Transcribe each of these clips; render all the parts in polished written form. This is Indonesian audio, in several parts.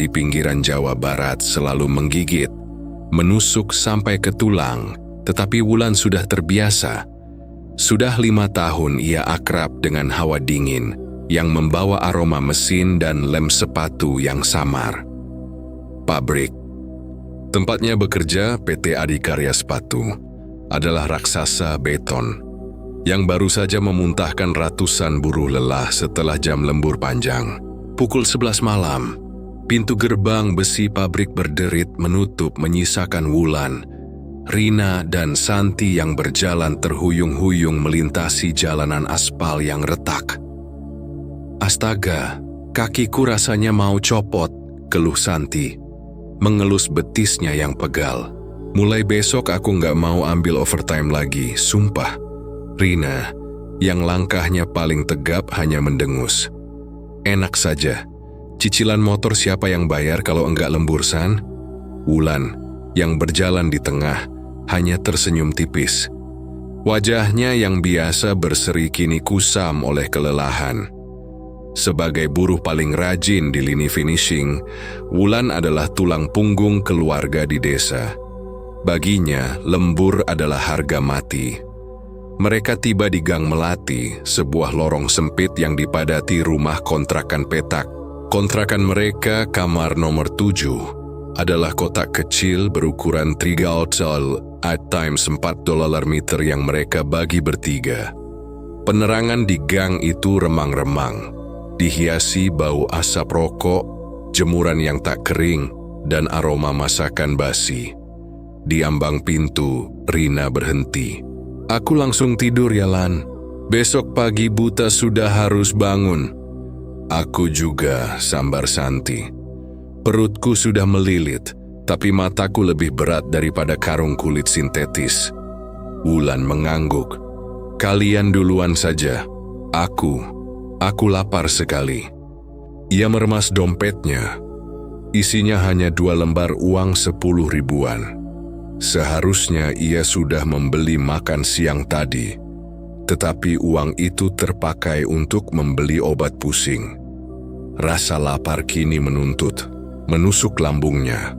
di pinggiran Jawa Barat selalu menggigit, menusuk sampai ke tulang, tetapi Wulan sudah terbiasa. Sudah 5 tahun ia akrab dengan hawa dingin yang membawa aroma mesin dan lem sepatu yang samar. Pabrik. Tempatnya bekerja PT Adikarya Sepatu adalah raksasa beton yang baru saja memuntahkan ratusan buruh lelah setelah jam lembur panjang. Pukul 11 malam, pintu gerbang besi pabrik berderit menutup menyisakan Wulan, Rina, dan Santi yang berjalan terhuyung-huyung melintasi jalanan aspal yang retak. "Astaga, kakiku rasanya mau copot," keluh Santi, mengelus betisnya yang pegal. "Mulai besok aku nggak mau ambil overtime lagi, sumpah." Rina, yang langkahnya paling tegap, hanya mendengus. "Enak saja. Cicilan motor siapa yang bayar kalau enggak lembur, San?" Wulan, yang berjalan di tengah, hanya tersenyum tipis. Wajahnya yang biasa berseri kini kusam oleh kelelahan. Sebagai buruh paling rajin di lini finishing, Wulan adalah tulang punggung keluarga di desa. Baginya, lembur adalah harga mati. Mereka tiba di Gang Melati, sebuah lorong sempit yang dipadati rumah kontrakan petak. Kontrakan mereka, kamar nomor 7, adalah kotak kecil berukuran 3 at times 4 dolar meter yang mereka bagi bertiga. Penerangan di gang itu remang-remang, dihiasi bau asap rokok, jemuran yang tak kering, dan aroma masakan basi. Di ambang pintu, Rina berhenti. "Aku langsung tidur ya, Lan. Besok pagi buta sudah harus bangun." "Aku juga," sambar Santi. "Perutku sudah melilit, tapi mataku lebih berat daripada karung kulit sintetis." Wulan mengangguk. "Kalian duluan saja. Aku lapar sekali." Ia meremas dompetnya. Isinya hanya 2 lembar uang 10 ribuan. Seharusnya ia sudah membeli makan siang tadi, tetapi uang itu terpakai untuk membeli obat pusing. Rasa lapar kini menuntut, menusuk lambungnya.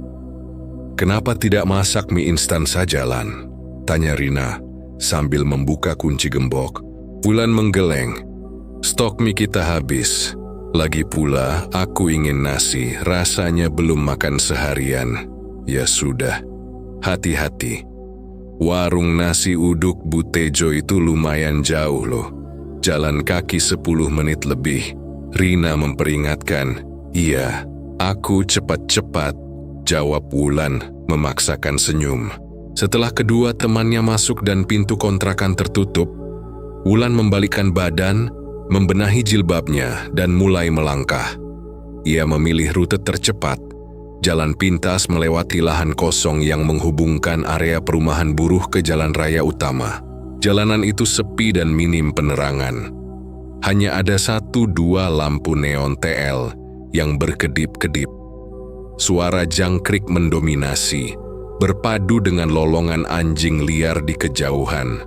"Kenapa tidak masak mie instan saja, Lan?" tanya Rina sambil membuka kunci gembok. Wulan menggeleng. "Stok mie kita habis. Lagi pula aku ingin nasi, rasanya belum makan seharian." "Ya sudah. Hati-hati. Warung nasi uduk Bu Tejo itu lumayan jauh loh. Jalan kaki 10 menit lebih." Rina memperingatkan. "Iya, aku cepat-cepat," jawab Wulan memaksakan senyum. Setelah kedua temannya masuk dan pintu kontrakan tertutup, Wulan membalikkan badan, membenahi jilbabnya, dan mulai melangkah. Ia memilih rute tercepat. Jalan pintas melewati lahan kosong yang menghubungkan area perumahan buruh ke jalan raya utama. Jalanan itu sepi dan minim penerangan. Hanya ada 1-2 lampu neon TL yang berkedip-kedip. Suara jangkrik mendominasi, berpadu dengan lolongan anjing liar di kejauhan.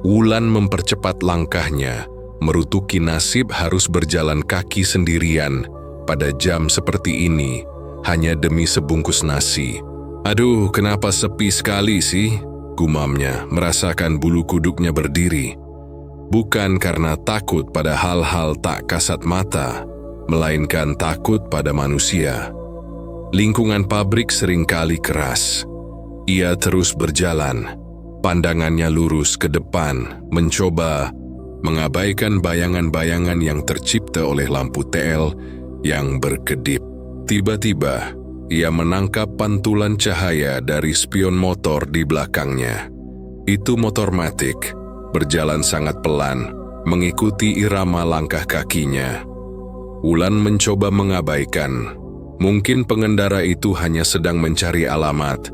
Wulan mempercepat langkahnya, merutuki nasib harus berjalan kaki sendirian pada jam seperti ini, hanya demi sebungkus nasi. "Aduh, kenapa sepi sekali sih?" gumamnya, merasakan bulu kuduknya berdiri. Bukan karena takut pada hal-hal tak kasat mata, melainkan takut pada manusia. Lingkungan pabrik seringkali keras. Ia terus berjalan, pandangannya lurus ke depan, mencoba mengabaikan bayangan-bayangan yang tercipta oleh lampu TL yang berkedip. Tiba-tiba, ia menangkap pantulan cahaya dari spion motor di belakangnya. Itu motor matic, berjalan sangat pelan, mengikuti irama langkah kakinya. Wulan mencoba mengabaikan. Mungkin pengendara itu hanya sedang mencari alamat.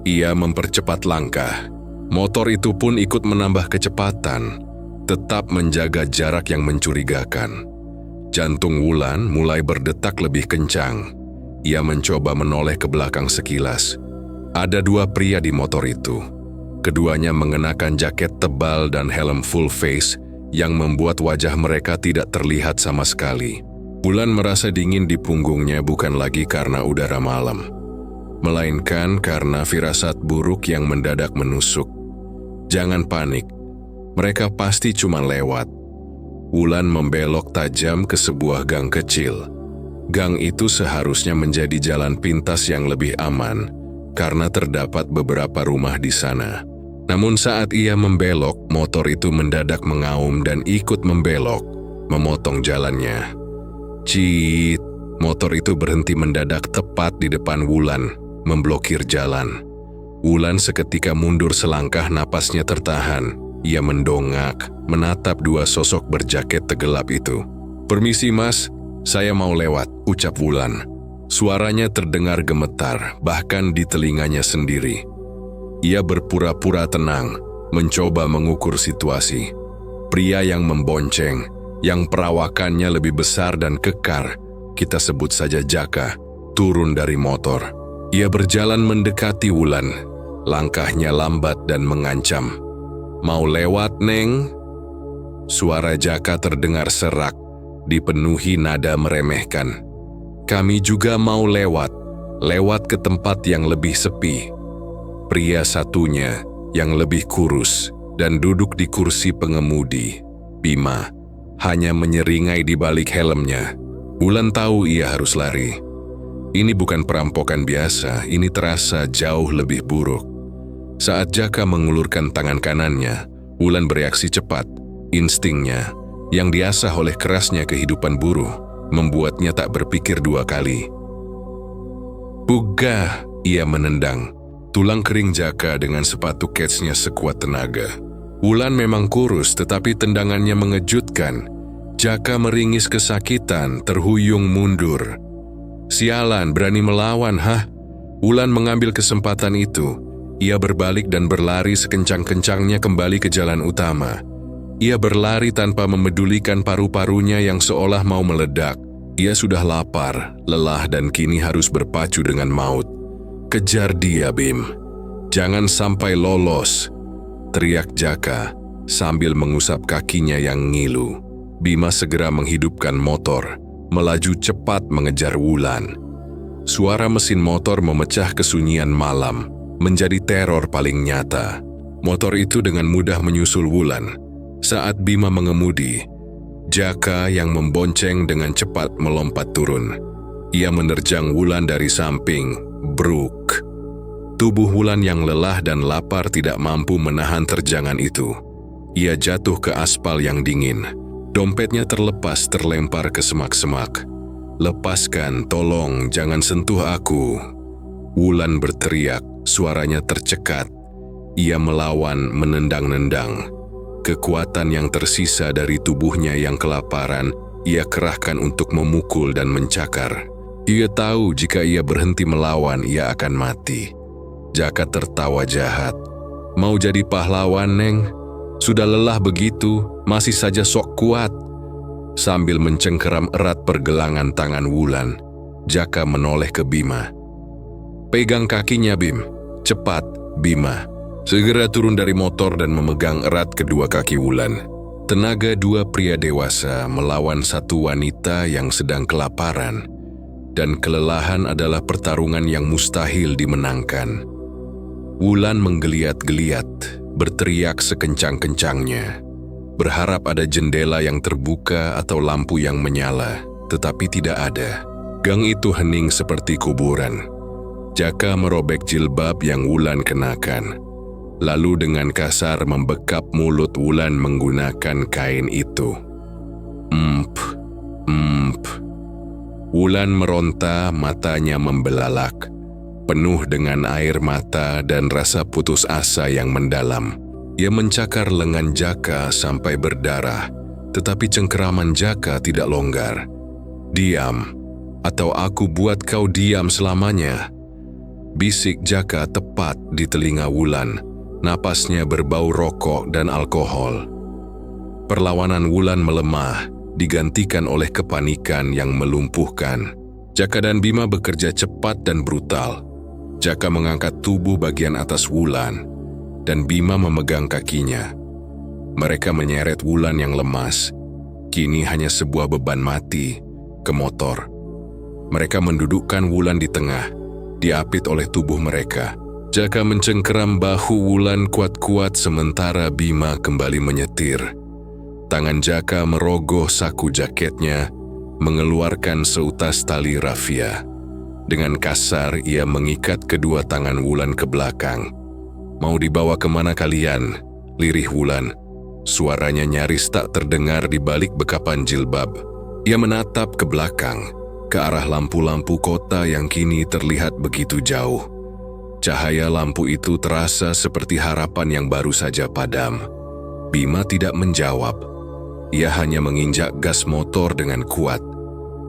Ia mempercepat langkah. Motor itu pun ikut menambah kecepatan, tetap menjaga jarak yang mencurigakan. Jantung Wulan mulai berdetak lebih kencang. Ia mencoba menoleh ke belakang sekilas. Ada 2 pria di motor itu. Keduanya mengenakan jaket tebal dan helm full face yang membuat wajah mereka tidak terlihat sama sekali. Wulan merasa dingin di punggungnya bukan lagi karena udara malam, melainkan karena firasat buruk yang mendadak menusuk. Jangan panik, mereka pasti cuma lewat. Wulan membelok tajam ke sebuah gang kecil. Gang itu seharusnya menjadi jalan pintas yang lebih aman, karena terdapat beberapa rumah di sana. Namun saat ia membelok, motor itu mendadak mengaum dan ikut membelok, memotong jalannya. Ciit, motor itu berhenti mendadak tepat di depan Wulan, memblokir jalan. Wulan seketika mundur selangkah, napasnya tertahan. Ia mendongak, menatap dua sosok berjaket tegelap itu. "Permisi mas, saya mau lewat," ucap Wulan. Suaranya terdengar gemetar, bahkan di telinganya sendiri. Ia berpura-pura tenang, mencoba mengukur situasi. Pria yang membonceng, yang perawakannya lebih besar dan kekar, kita sebut saja Jaka, turun dari motor. Ia berjalan mendekati Wulan, langkahnya lambat dan mengancam. "Mau lewat, Neng?" Suara Jaka terdengar serak, dipenuhi nada meremehkan. "Kami juga mau lewat ke tempat yang lebih sepi." Pria satunya, yang lebih kurus dan duduk di kursi pengemudi, Bima, hanya menyeringai di balik helmnya. Wulan tahu ia harus lari. Ini bukan perampokan biasa, ini terasa jauh lebih buruk. Saat Jaka mengulurkan tangan kanannya, Wulan bereaksi cepat. Instingnya, yang diasah oleh kerasnya kehidupan buruh, membuatnya tak berpikir dua kali. "Bugah!" ia menendang. Tulang kering Jaka dengan sepatu ketsnya sekuat tenaga. Wulan memang kurus, tetapi tendangannya mengejutkan. Jaka meringis kesakitan, terhuyung mundur. "Sialan, berani melawan, hah?" Wulan mengambil kesempatan itu. Ia berbalik dan berlari sekencang-kencangnya kembali ke jalan utama. Ia berlari tanpa memedulikan paru-parunya yang seolah mau meledak. Ia sudah lapar, lelah dan kini harus berpacu dengan maut. "Kejar dia, Bim. Jangan sampai lolos," teriak Jaka sambil mengusap kakinya yang ngilu. Bima segera menghidupkan motor, melaju cepat mengejar Wulan. Suara mesin motor memecah kesunyian malam, menjadi teror paling nyata. Motor itu dengan mudah menyusul Wulan. Saat Bima mengemudi, Jaka yang membonceng dengan cepat melompat turun. Ia menerjang Wulan dari samping. Bruk. Tubuh Wulan yang lelah dan lapar tidak mampu menahan terjangan itu. Ia jatuh ke aspal yang dingin. Dompetnya terlepas, terlempar ke semak-semak. "Lepaskan, tolong, jangan sentuh aku." Wulan berteriak, suaranya tercekat. Ia melawan, menendang-nendang. Kekuatan yang tersisa dari tubuhnya yang kelaparan, ia kerahkan untuk memukul dan mencakar. Ia tahu jika ia berhenti melawan, ia akan mati. Jaka tertawa jahat. "Mau jadi pahlawan, Neng? Sudah lelah begitu, masih saja sok kuat." Sambil mencengkeram erat pergelangan tangan Wulan, Jaka menoleh ke Bima. "Pegang kakinya, Bim. Cepat." Bima segera turun dari motor dan memegang erat kedua kaki Wulan. Tenaga dua pria dewasa melawan satu wanita yang sedang kelaparan. Dan kelelahan adalah pertarungan yang mustahil dimenangkan. Wulan menggeliat-geliat, berteriak sekencang-kencangnya. Berharap ada jendela yang terbuka atau lampu yang menyala, tetapi tidak ada. Gang itu hening seperti kuburan. Jaka merobek jilbab yang Wulan kenakan. Lalu dengan kasar membekap mulut Wulan menggunakan kain itu. Emp. Wulan meronta, matanya membelalak, penuh dengan air mata dan rasa putus asa yang mendalam. Ia mencakar lengan Jaka sampai berdarah, tetapi cengkeraman Jaka tidak longgar. "Diam, atau aku buat kau diam selamanya," bisik Jaka tepat di telinga Wulan. Napasnya berbau rokok dan alkohol. Perlawanan Wulan melemah, digantikan oleh kepanikan yang melumpuhkan. Jaka dan Bima bekerja cepat dan brutal. Jaka mengangkat tubuh bagian atas Wulan, dan Bima memegang kakinya. Mereka menyeret Wulan yang lemas. Kini hanya sebuah beban mati, ke motor. Mereka mendudukkan Wulan di tengah, diapit oleh tubuh mereka. Jaka mencengkeram bahu Wulan kuat-kuat sementara Bima kembali menyetir. Tangan Jaka merogoh saku jaketnya, mengeluarkan seutas tali rafia. Dengan kasar ia mengikat kedua tangan Wulan ke belakang. "Mau dibawa kemana kalian?" lirih Wulan. Suaranya nyaris tak terdengar di balik bekapan jilbab. Ia menatap ke belakang, ke arah lampu-lampu kota yang kini terlihat begitu jauh. Cahaya lampu itu terasa seperti harapan yang baru saja padam. Bima tidak menjawab. Ia hanya menginjak gas motor dengan kuat.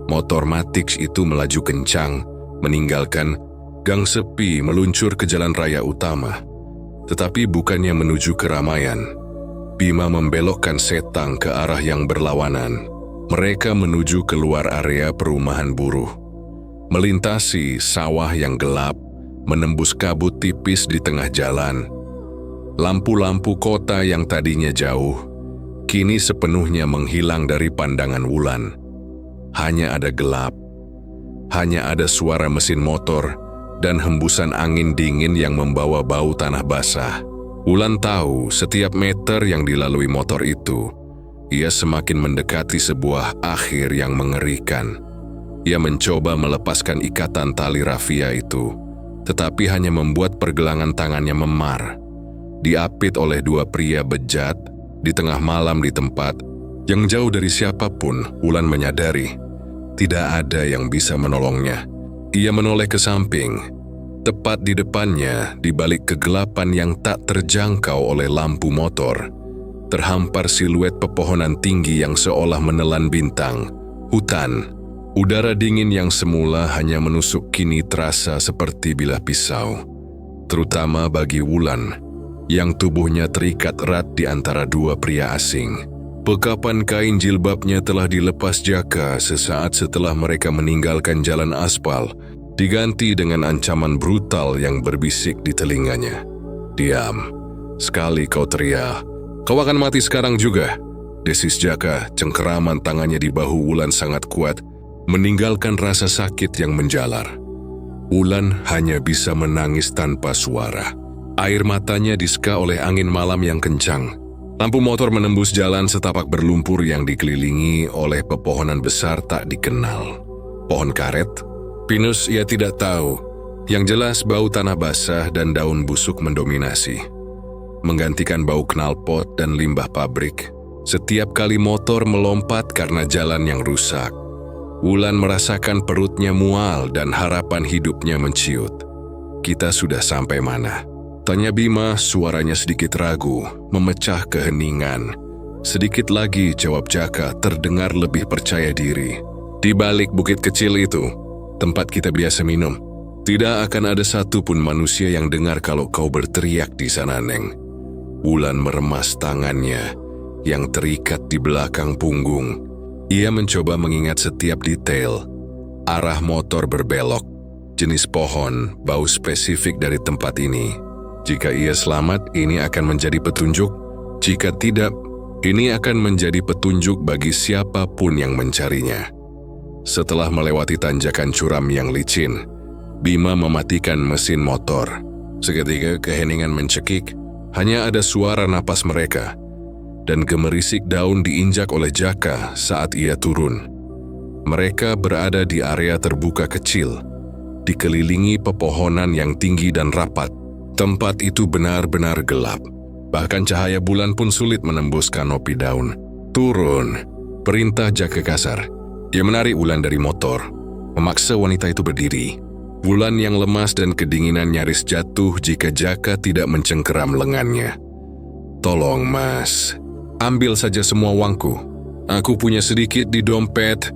Motor Matix itu melaju kencang, meninggalkan gang sepi meluncur ke jalan raya utama. Tetapi bukannya menuju keramaian. Bima membelokkan setang ke arah yang berlawanan. Mereka menuju keluar area perumahan buruh. Melintasi sawah yang gelap, menembus kabut tipis di tengah jalan. Lampu-lampu kota yang tadinya jauh, kini sepenuhnya menghilang dari pandangan Wulan. Hanya ada gelap. Hanya ada suara mesin motor dan hembusan angin dingin yang membawa bau tanah basah. Wulan tahu setiap meter yang dilalui motor itu, ia semakin mendekati sebuah akhir yang mengerikan. Ia mencoba melepaskan ikatan tali rafia itu, tetapi hanya membuat pergelangan tangannya memar. Diapit oleh dua pria bejat di tengah malam di tempat yang jauh dari siapapun, Wulan menyadari tidak ada yang bisa menolongnya. Ia menoleh ke samping. Tepat di depannya, di balik kegelapan yang tak terjangkau oleh lampu motor, terhampar siluet pepohonan tinggi yang seolah menelan bintang. Hutan. Udara dingin yang semula hanya menusuk kini terasa seperti bilah pisau. Terutama bagi Wulan, yang tubuhnya terikat erat di antara dua pria asing. Pekapan kain jilbabnya telah dilepas Jaka sesaat setelah mereka meninggalkan jalan aspal, diganti dengan ancaman brutal yang berbisik di telinganya. "Diam. Sekali kau teriak, kau akan mati sekarang juga," desis Jaka. Cengkeraman tangannya di bahu Wulan sangat kuat, meninggalkan rasa sakit yang menjalar. Wulan hanya bisa menangis tanpa suara. Air matanya diseka oleh angin malam yang kencang. Lampu motor menembus jalan setapak berlumpur yang dikelilingi oleh pepohonan besar tak dikenal. Pohon karet? Pinus ia tidak tahu. Yang jelas bau tanah basah dan daun busuk mendominasi, menggantikan bau knalpot dan limbah pabrik. Setiap kali motor melompat karena jalan yang rusak, Wulan merasakan perutnya mual dan harapan hidupnya menciut. "Kita sudah sampai mana?" tanya Bima, suaranya sedikit ragu, memecah keheningan. "Sedikit lagi," jawab Jaka, terdengar lebih percaya diri. "Di balik bukit kecil itu, tempat kita biasa minum. Tidak akan ada satupun manusia yang dengar kalau kau berteriak di sana, Neng." Wulan meremas tangannya yang terikat di belakang punggung. Ia mencoba mengingat setiap detail. Arah motor berbelok, jenis pohon, bau spesifik dari tempat ini. Jika ia selamat, ini akan menjadi petunjuk. Jika tidak, ini akan menjadi petunjuk bagi siapapun yang mencarinya. Setelah melewati tanjakan curam yang licin, Bima mematikan mesin motor. Seketika keheningan mencekik, hanya ada suara napas mereka, dan gemerisik daun diinjak oleh Jaka saat ia turun. Mereka berada di area terbuka kecil, dikelilingi pepohonan yang tinggi dan rapat. Tempat itu benar-benar gelap. Bahkan cahaya bulan pun sulit menembus kanopi daun. "Turun," perintah Jaka kasar. Dia menarik Wulan dari motor, memaksa wanita itu berdiri. Wulan yang lemas dan kedinginan nyaris jatuh jika Jaka tidak mencengkeram lengannya. "Tolong, Mas. Ambil saja semua uangku. Aku punya sedikit di dompet."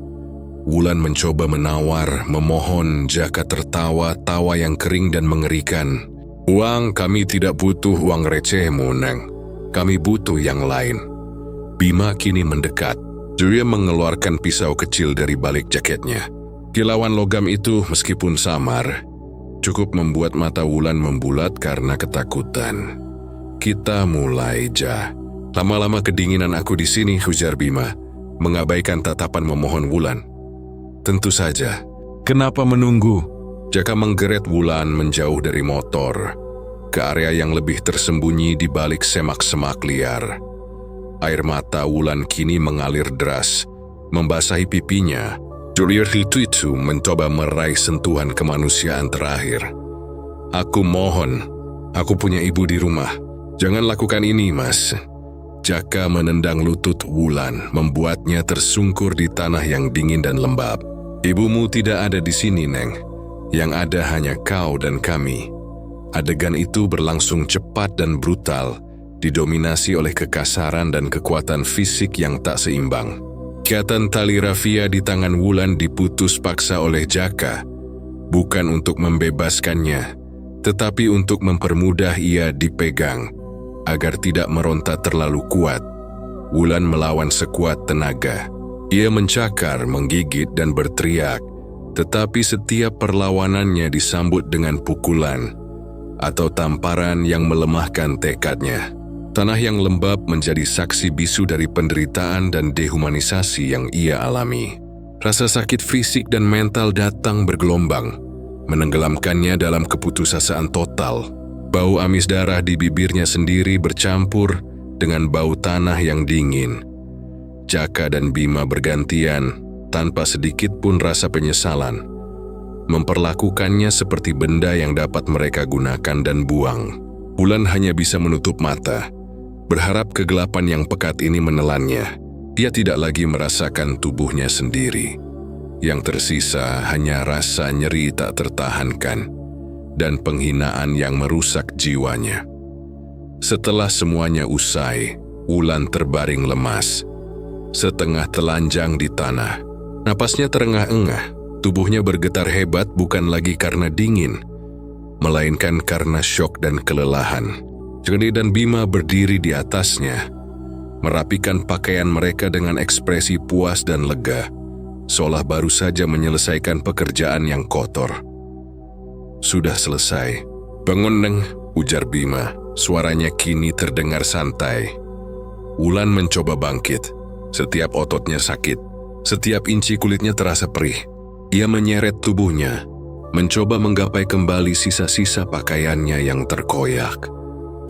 Wulan mencoba menawar, memohon. Jaka tertawa, tawa yang kering dan mengerikan. "Uang, kami tidak butuh uang recehmu, Neng. Kami butuh yang lain." Bima kini mendekat. Dia mengeluarkan pisau kecil dari balik jaketnya. Kilauan logam itu meskipun samar, cukup membuat mata Wulan membulat karena ketakutan. "Kita mulai, Ja. Lama-lama kedinginan aku di sini," ujar Bima, mengabaikan tatapan memohon Wulan. Tentu saja. Kenapa menunggu? Jaka menggeret Wulan menjauh dari motor, ke area yang lebih tersembunyi di balik semak-semak liar. Air mata Wulan kini mengalir deras, membasahi pipinya. Juliet itu mencoba meraih sentuhan kemanusiaan terakhir. Aku mohon, aku punya ibu di rumah. Jangan lakukan ini, Mas. Jaka menendang lutut Wulan, membuatnya tersungkur di tanah yang dingin dan lembab. Ibumu tidak ada di sini, Neng. Yang ada hanya kau dan kami. Adegan itu berlangsung cepat dan brutal, didominasi oleh kekasaran dan kekuatan fisik yang tak seimbang. Ikatan tali rafia di tangan Wulan diputus paksa oleh Jaka, bukan untuk membebaskannya, tetapi untuk mempermudah ia dipegang, agar tidak meronta terlalu kuat. Wulan melawan sekuat tenaga. Ia mencakar, menggigit, dan berteriak, tetapi setiap perlawanannya disambut dengan pukulan atau tamparan yang melemahkan tekadnya. Tanah yang lembab menjadi saksi bisu dari penderitaan dan dehumanisasi yang ia alami. Rasa sakit fisik dan mental datang bergelombang, menenggelamkannya dalam keputusasaan total. Bau amis darah di bibirnya sendiri bercampur dengan bau tanah yang dingin. Jaka dan Bima bergantian, tanpa sedikit pun rasa penyesalan, memperlakukannya seperti benda yang dapat mereka gunakan dan buang. Wulan hanya bisa menutup mata, berharap kegelapan yang pekat ini menelannya. Dia tidak lagi merasakan tubuhnya sendiri. Yang tersisa hanya rasa nyeri tak tertahankan dan penghinaan yang merusak jiwanya. Setelah semuanya usai, Wulan terbaring lemas, setengah telanjang di tanah. Napasnya terengah-engah, tubuhnya bergetar hebat bukan lagi karena dingin, melainkan karena syok dan kelelahan. Jeni dan Bima berdiri di atasnya, merapikan pakaian mereka dengan ekspresi puas dan lega, seolah baru saja menyelesaikan pekerjaan yang kotor. Sudah selesai. Bangun, Neng, ujar Bima. Suaranya kini terdengar santai. Wulan mencoba bangkit. Setiap ototnya sakit. Setiap inci kulitnya terasa perih. Ia menyeret tubuhnya, mencoba menggapai kembali sisa-sisa pakaiannya yang terkoyak.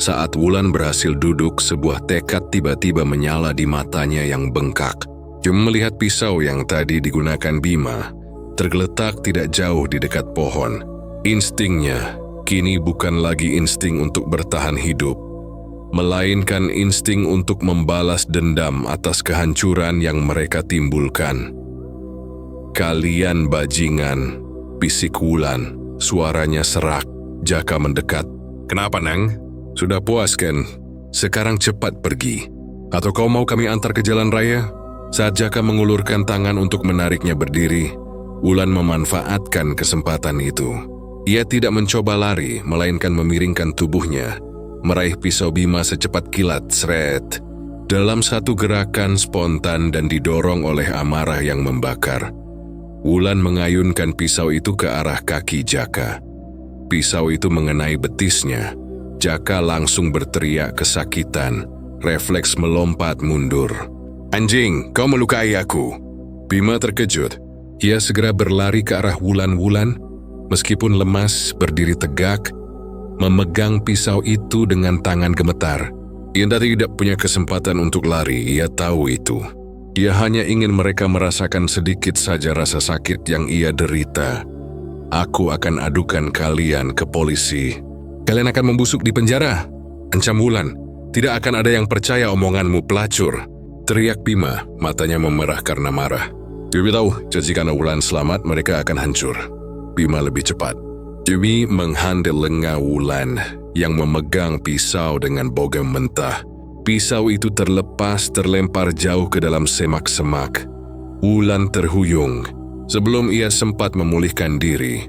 Saat Wulan berhasil duduk, sebuah tekad tiba-tiba menyala di matanya yang bengkak. Dia melihat pisau yang tadi digunakan Bima, tergeletak tidak jauh di dekat pohon. Instingnya kini bukan lagi insting untuk bertahan hidup, melainkan insting untuk membalas dendam atas kehancuran yang mereka timbulkan. Kalian bajingan, bisik Wulan, suaranya serak. Jaka mendekat. Kenapa, Neng? Sudah puas, kan? Sekarang cepat pergi. Atau kau mau kami antar ke jalan raya? Saat Jaka mengulurkan tangan untuk menariknya berdiri, Wulan memanfaatkan kesempatan itu. Ia tidak mencoba lari, melainkan memiringkan tubuhnya, meraih pisau Bima secepat kilat, sret. Dalam satu gerakan spontan dan didorong oleh amarah yang membakar, Wulan mengayunkan pisau itu ke arah kaki Jaka. Pisau itu mengenai betisnya. Jaka langsung berteriak kesakitan, refleks melompat mundur. Anjing, kau melukai aku. Bima terkejut. Ia segera berlari ke arah Wulan. Meskipun lemas, berdiri tegak, memegang pisau itu dengan tangan gemetar. Ia tidak punya kesempatan untuk lari, ia tahu itu. Ia hanya ingin mereka merasakan sedikit saja rasa sakit yang ia derita. Aku akan adukan kalian ke polisi. Kalian akan membusuk di penjara, ancam Wulan. Tidak akan ada yang percaya omonganmu, pelacur. Teriak Bima, matanya memerah karena marah. Dewi tahu, jika Wulan selamat, mereka akan hancur. Bima lebih cepat. Dewi menghandle lengan Wulan yang memegang pisau dengan bogem mentah. Pisau itu terlepas, terlempar jauh ke dalam semak-semak. Wulan terhuyung. Sebelum ia sempat memulihkan diri,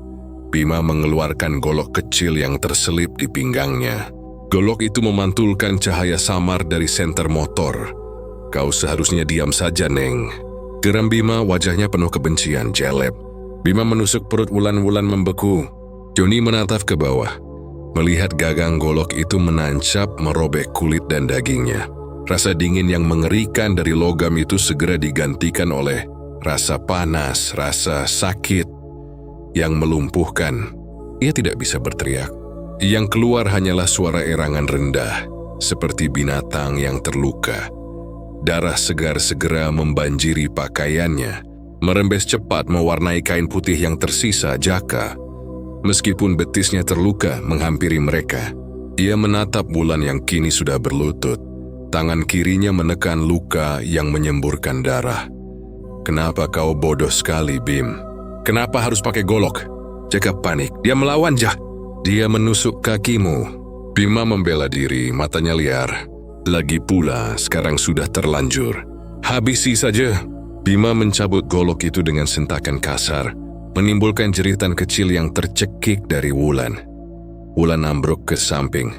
Bima mengeluarkan golok kecil yang terselip di pinggangnya. Golok itu memantulkan cahaya samar dari senter motor. Kau seharusnya diam saja, Neng. Geram Bima, wajahnya penuh kebencian, jelek. Bima menusuk perut Wulan membeku. Joni menatap ke bawah, melihat gagang golok itu menancap merobek kulit dan dagingnya. Rasa dingin yang mengerikan dari logam itu segera digantikan oleh rasa panas, rasa sakit yang melumpuhkan. Ia tidak bisa berteriak. Yang keluar hanyalah suara erangan rendah, seperti binatang yang terluka. Darah segar segera membanjiri pakaiannya, merembes cepat mewarnai kain putih yang tersisa Jaka. Meskipun betisnya terluka menghampiri mereka, ia menatap Wulan yang kini sudah berlutut. Tangan kirinya menekan luka yang menyemburkan darah. "Kenapa kau bodoh sekali, Bim? Kenapa harus pakai golok?" Jaka panik. "Dia melawan, Jah. Dia menusuk kakimu." Bima membela diri, matanya liar. Lagi pula, sekarang sudah terlanjur. "Habisi saja." Bima mencabut golok itu dengan sentakan kasar, menimbulkan jeritan kecil yang tercekik dari Wulan. Wulan ambruk ke samping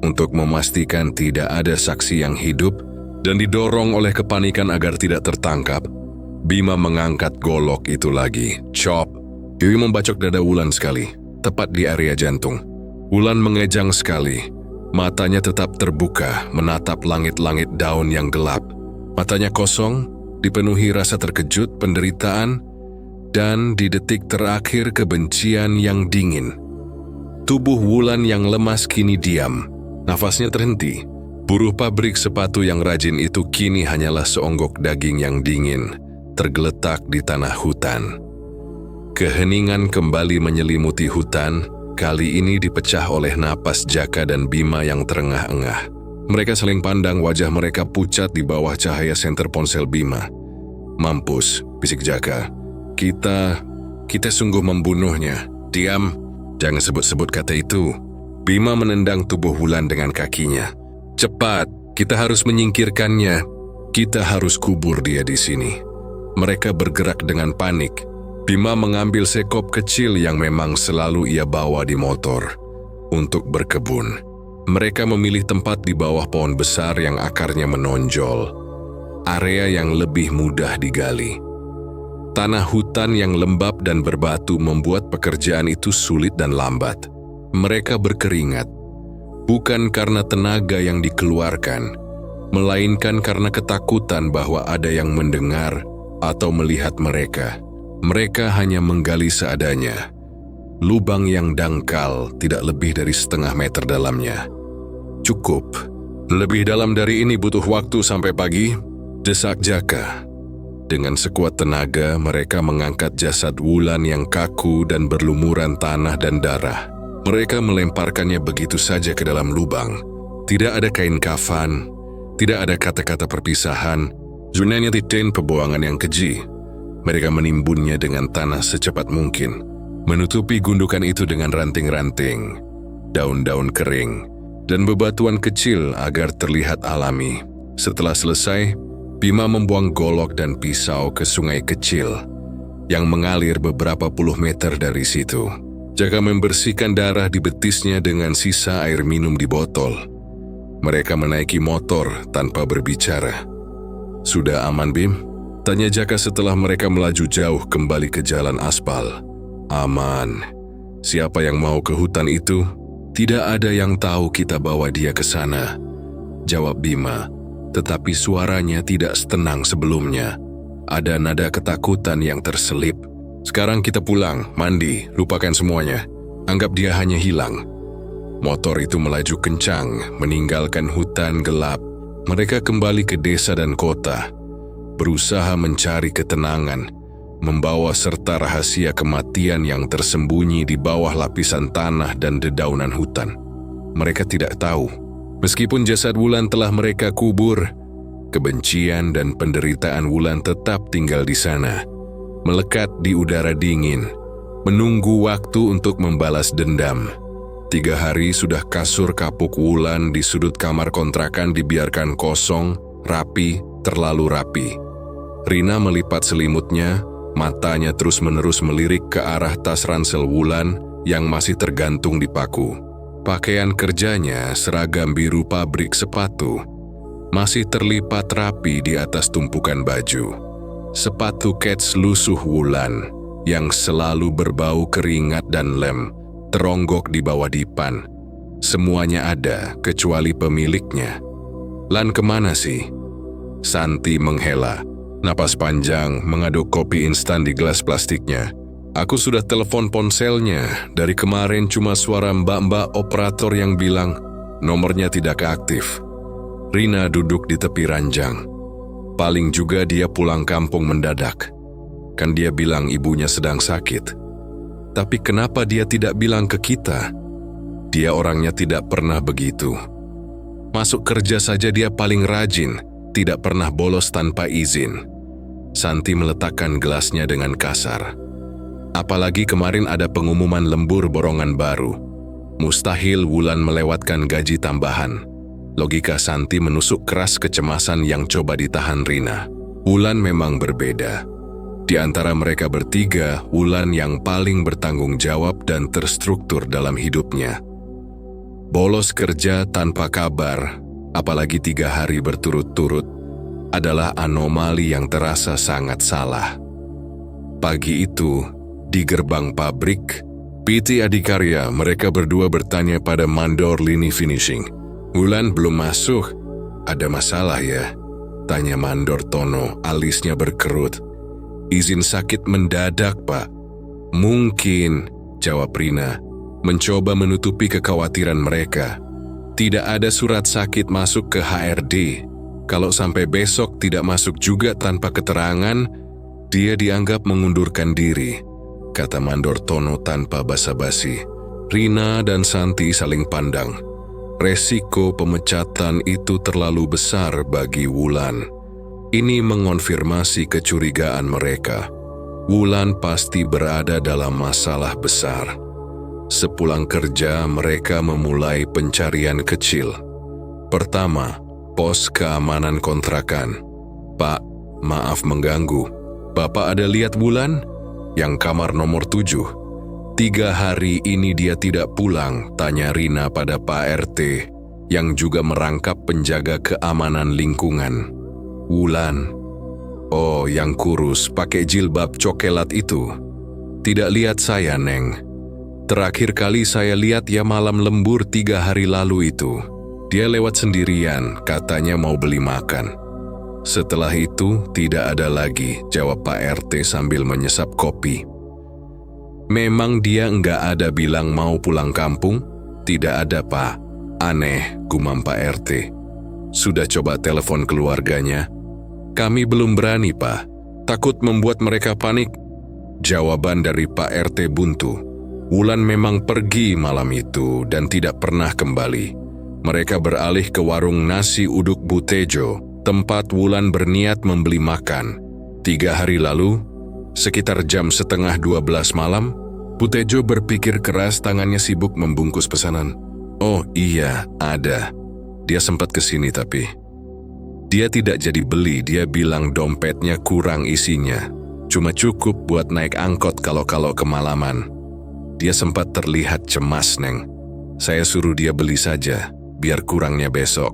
untuk memastikan tidak ada saksi yang hidup, dan didorong oleh kepanikan agar tidak tertangkap. Bima mengangkat golok itu lagi. Chop! Yui membacok dada Wulan sekali, tepat di area jantung. Wulan mengejang sekali. Matanya tetap terbuka, menatap langit-langit daun yang gelap. Matanya kosong, dipenuhi rasa terkejut, penderitaan, dan di detik terakhir kebencian yang dingin. Tubuh Wulan yang lemas kini diam. Nafasnya terhenti. Buruh pabrik sepatu yang rajin itu kini hanyalah seonggok daging yang dingin, tergeletak di tanah hutan. Keheningan kembali menyelimuti hutan, kali ini dipecah oleh napas Jaka dan Bima yang terengah-engah. Mereka saling pandang, wajah mereka pucat di bawah cahaya senter ponsel Bima. "Mampus," bisik Jaka. Kita sungguh membunuhnya. "Diam, jangan sebut-sebut kata itu." Bima menendang tubuh Wulan dengan kakinya. "Cepat, kita harus menyingkirkannya. Kita harus kubur dia di sini." Mereka bergerak dengan panik. Bima mengambil sekop kecil yang memang selalu ia bawa di motor untuk berkebun. Mereka memilih tempat di bawah pohon besar yang akarnya menonjol, area yang lebih mudah digali. Tanah hutan yang lembab dan berbatu membuat pekerjaan itu sulit dan lambat. Mereka berkeringat, bukan karena tenaga yang dikeluarkan, melainkan karena ketakutan bahwa ada yang mendengar atau melihat mereka. Mereka hanya menggali seadanya. Lubang yang dangkal tidak lebih dari setengah meter dalamnya. "Cukup. Lebih dalam dari ini butuh waktu sampai pagi," desak Jaka. Dengan sekuat tenaga, mereka mengangkat jasad Wulan yang kaku dan berlumuran tanah dan darah. Mereka melemparkannya begitu saja ke dalam lubang. Tidak ada kain kafan, tidak ada kata-kata perpisahan, hanya titik pembuangan yang keji. Mereka menimbunnya dengan tanah secepat mungkin, menutupi gundukan itu dengan ranting-ranting, daun-daun kering, dan bebatuan kecil agar terlihat alami. Setelah selesai, Bima membuang golok dan pisau ke sungai kecil yang mengalir beberapa puluh meter dari situ. Jaka membersihkan darah di betisnya dengan sisa air minum di botol. Mereka menaiki motor tanpa berbicara. "Sudah aman, Bim?" tanya Jaka setelah mereka melaju jauh kembali ke jalan aspal. "Aman. Siapa yang mau ke hutan itu? Tidak ada yang tahu kita bawa dia ke sana," jawab Bima, tetapi suaranya tidak setenang sebelumnya. Ada nada ketakutan yang terselip. "Sekarang kita pulang, mandi, lupakan semuanya. Anggap dia hanya hilang." Motor itu melaju kencang, meninggalkan hutan gelap. Mereka kembali ke desa dan kota, berusaha mencari ketenangan, membawa serta rahasia kematian yang tersembunyi di bawah lapisan tanah dan dedaunan hutan. Mereka tidak tahu, meskipun jasad Wulan telah mereka kubur, kebencian dan penderitaan Wulan tetap tinggal di sana, melekat di udara dingin, menunggu waktu untuk membalas dendam. 3 hari sudah kasur kapuk Wulan di sudut kamar kontrakan dibiarkan kosong, rapi, terlalu rapi. Rina melipat selimutnya, matanya terus-menerus melirik ke arah tas ransel Wulan yang masih tergantung di paku. Pakaian kerjanya seragam biru pabrik sepatu, masih terlipat rapi di atas tumpukan baju. Sepatu kets lusuh Wulan yang selalu berbau keringat dan lem teronggok di bawah dipan. Semuanya ada kecuali pemiliknya. "Lan kemana sih?" Santi menghela. Napas panjang mengaduk kopi instan di gelas plastiknya. Aku sudah telepon ponselnya. Dari kemarin cuma suara mbak-mbak operator yang bilang nomornya tidak aktif. Rina duduk di tepi ranjang. Paling juga dia pulang kampung mendadak. Kan dia bilang ibunya sedang sakit. Tapi kenapa dia tidak bilang ke kita? Dia orangnya tidak pernah begitu. Masuk kerja saja dia paling rajin, tidak pernah bolos tanpa izin. Santi meletakkan gelasnya dengan kasar. Apalagi kemarin ada pengumuman lembur borongan baru. Mustahil Wulan melewatkan gaji tambahan. Logika Santi menusuk keras kecemasan yang coba ditahan Rina. Wulan memang berbeda. Di antara mereka bertiga, Wulan yang paling bertanggung jawab dan terstruktur dalam hidupnya. Bolos kerja tanpa kabar, apalagi 3 hari berturut-turut, adalah anomali yang terasa sangat salah. Pagi itu, di gerbang pabrik, PT Adikarya, mereka berdua bertanya pada mandor lini finishing. Wulan belum masuk. Ada masalah ya? Tanya mandor Tono, alisnya berkerut. Izin sakit mendadak, Pak. Mungkin, jawab Rina, mencoba menutupi kekhawatiran mereka. Tidak ada surat sakit masuk ke HRD. Kalau sampai besok tidak masuk juga tanpa keterangan, dia dianggap mengundurkan diri, kata mandor Tono tanpa basa-basi. Rina dan Santi saling pandang. Resiko pemecatan itu terlalu besar bagi Wulan. Ini mengonfirmasi kecurigaan mereka. Wulan pasti berada dalam masalah besar. Sepulang kerja, mereka memulai pencarian kecil. Pertama, pos keamanan kontrakan. Pak, maaf mengganggu. Bapak ada lihat Wulan? Yang kamar nomor 7. 3 hari ini dia tidak pulang, tanya Rina pada Pak RT, yang juga merangkap penjaga keamanan lingkungan. Wulan. Oh, yang kurus, pakai jilbab cokelat itu. Tidak lihat saya, Neng. Terakhir kali saya lihat ya malam lembur 3 hari lalu itu. Dia lewat sendirian, katanya mau beli makan. Setelah itu, tidak ada lagi, jawab Pak RT sambil menyesap kopi. Memang dia enggak ada bilang mau pulang kampung? Tidak ada, Pak. Aneh, gumam Pak RT. Sudah coba telepon keluarganya? Kami belum berani, Pak. Takut membuat mereka panik. Jawaban dari Pak RT buntu. Wulan memang pergi malam itu dan tidak pernah kembali. Mereka beralih ke warung nasi uduk Bu Tejo, tempat Wulan berniat membeli makan. 3 hari lalu, sekitar jam 11:30 malam, Bu Tejo berpikir keras, tangannya sibuk membungkus pesanan. Oh iya, ada. Dia sempat kesini tapi dia tidak jadi beli. Dia bilang dompetnya kurang isinya. Cuma cukup buat naik angkot kalau kemalaman. Dia sempat terlihat cemas, Neng. Saya suruh dia beli saja, biar kurangnya besok.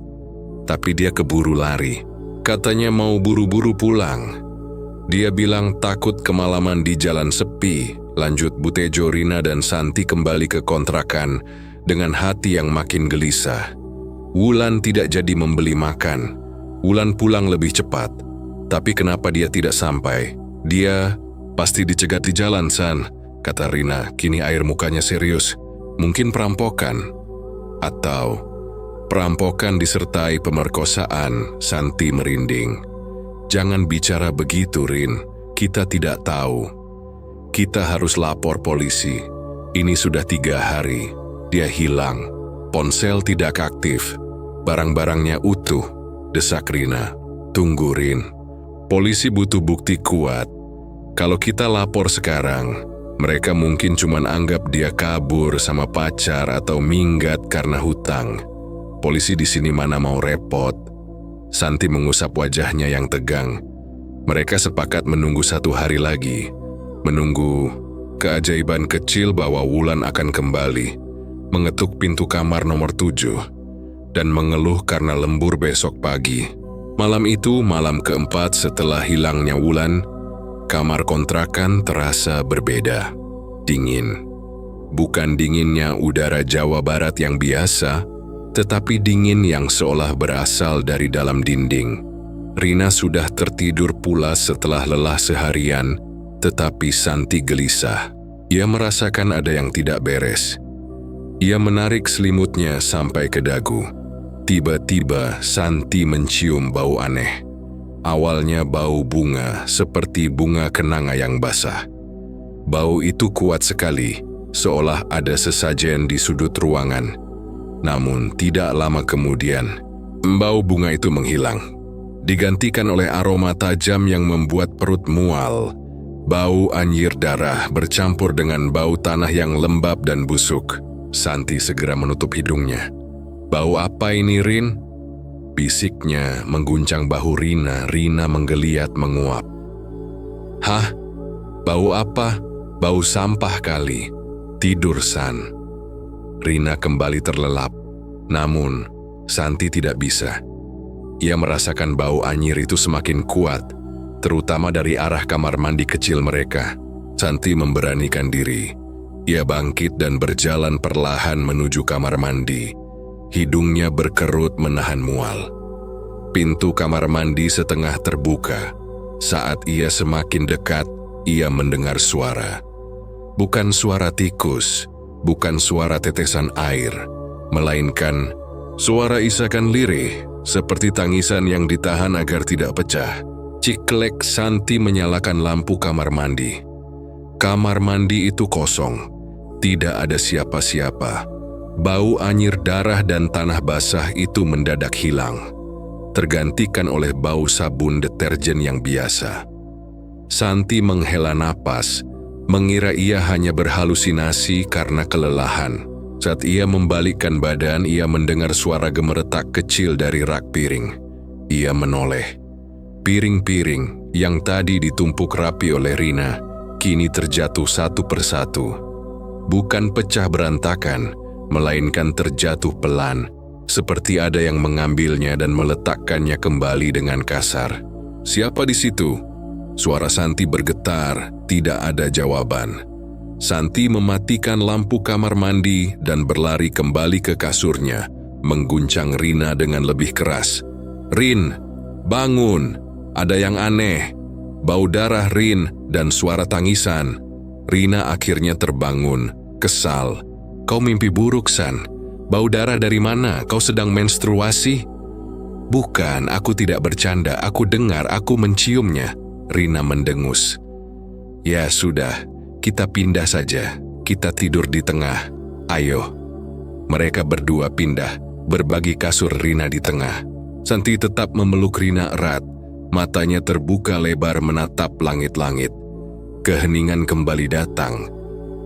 Tapi dia keburu lari. Katanya mau buru-buru pulang. Dia bilang takut kemalaman di jalan sepi. Lanjut Bu Tejo, Rina dan Santi kembali ke kontrakan dengan hati yang makin gelisah. Wulan tidak jadi membeli makan. Wulan pulang lebih cepat. Tapi kenapa dia tidak sampai? Dia pasti dicegat di jalan, San, kata Rina. Kini air mukanya serius. Mungkin perampokan. Atau perampokan disertai pemerkosaan, Santi merinding. Jangan bicara begitu, Rin. Kita tidak tahu. Kita harus lapor polisi. Ini sudah 3 hari. Dia hilang. Ponsel tidak aktif. Barang-barangnya utuh, desak Rina. Tunggu, Rin. Polisi butuh bukti kuat. Kalau kita lapor sekarang, mereka mungkin cuma anggap dia kabur sama pacar atau minggat karena hutang. Polisi di sini mana mau repot. Santi mengusap wajahnya yang tegang. Mereka sepakat menunggu 1 hari lagi. Menunggu keajaiban kecil bahwa Wulan akan kembali. Mengetuk pintu kamar nomor 7. Dan mengeluh karena lembur besok pagi. Malam itu, malam keempat setelah hilangnya Wulan, kamar kontrakan terasa berbeda. Dingin. Bukan dinginnya udara Jawa Barat yang biasa, tetapi dingin yang seolah berasal dari dalam dinding. Rina sudah tertidur pulas setelah lelah seharian, tetapi Santi gelisah. Ia merasakan ada yang tidak beres. Ia menarik selimutnya sampai ke dagu. Tiba-tiba Santi mencium bau aneh. Awalnya bau bunga seperti bunga kenanga yang basah. Bau itu kuat sekali, seolah ada sesajen di sudut ruangan. Namun tidak lama kemudian, bau bunga itu menghilang. Digantikan oleh aroma tajam yang membuat perut mual. Bau anyir darah bercampur dengan bau tanah yang lembab dan busuk. Santi segera menutup hidungnya. "Bau apa ini, Rin?" bisiknya mengguncang bahu Rina. Rina menggeliat menguap. "Hah? Bau apa? Bau sampah kali. Tidur, San." Rina kembali terlelap. Namun, Santi tidak bisa. Ia merasakan bau anyir itu semakin kuat, terutama dari arah kamar mandi kecil mereka. Santi memberanikan diri. Ia bangkit dan berjalan perlahan menuju kamar mandi. Hidungnya berkerut menahan mual. Pintu kamar mandi setengah terbuka. Saat ia semakin dekat, ia mendengar suara. Bukan suara tikus, bukan suara tetesan air, melainkan suara isakan lirih, seperti tangisan yang ditahan agar tidak pecah. Ciklek. Santi menyalakan lampu kamar mandi. Kamar mandi itu kosong. Tidak ada siapa-siapa. Bau anyir darah dan tanah basah itu mendadak hilang, tergantikan oleh bau sabun deterjen yang biasa. Santi menghela napas, mengira ia hanya berhalusinasi karena kelelahan. Saat ia membalikkan badan, ia mendengar suara gemeretak kecil dari rak piring. Ia menoleh. Piring-piring yang tadi ditumpuk rapi oleh Rina, kini terjatuh satu persatu. Bukan pecah berantakan, melainkan terjatuh pelan, seperti ada yang mengambilnya dan meletakkannya kembali dengan kasar. "Siapa di situ?" Suara Santi bergetar, tidak ada jawaban. Santi mematikan lampu kamar mandi dan berlari kembali ke kasurnya, mengguncang Rina dengan lebih keras. "Rin, bangun! Ada yang aneh." Bau darah, Rin, dan suara tangisan. Rina akhirnya terbangun, kesal. "Kau mimpi buruk, San. Bau darah dari mana? Kau sedang menstruasi?" "Bukan, aku tidak bercanda. Aku dengar, aku menciumnya." Rina mendengus. "Ya sudah, kita pindah saja. Kita tidur di tengah. Ayo." Mereka berdua pindah, berbagi kasur Rina di tengah. Santi tetap memeluk Rina erat. Matanya terbuka lebar menatap langit-langit. Keheningan kembali datang.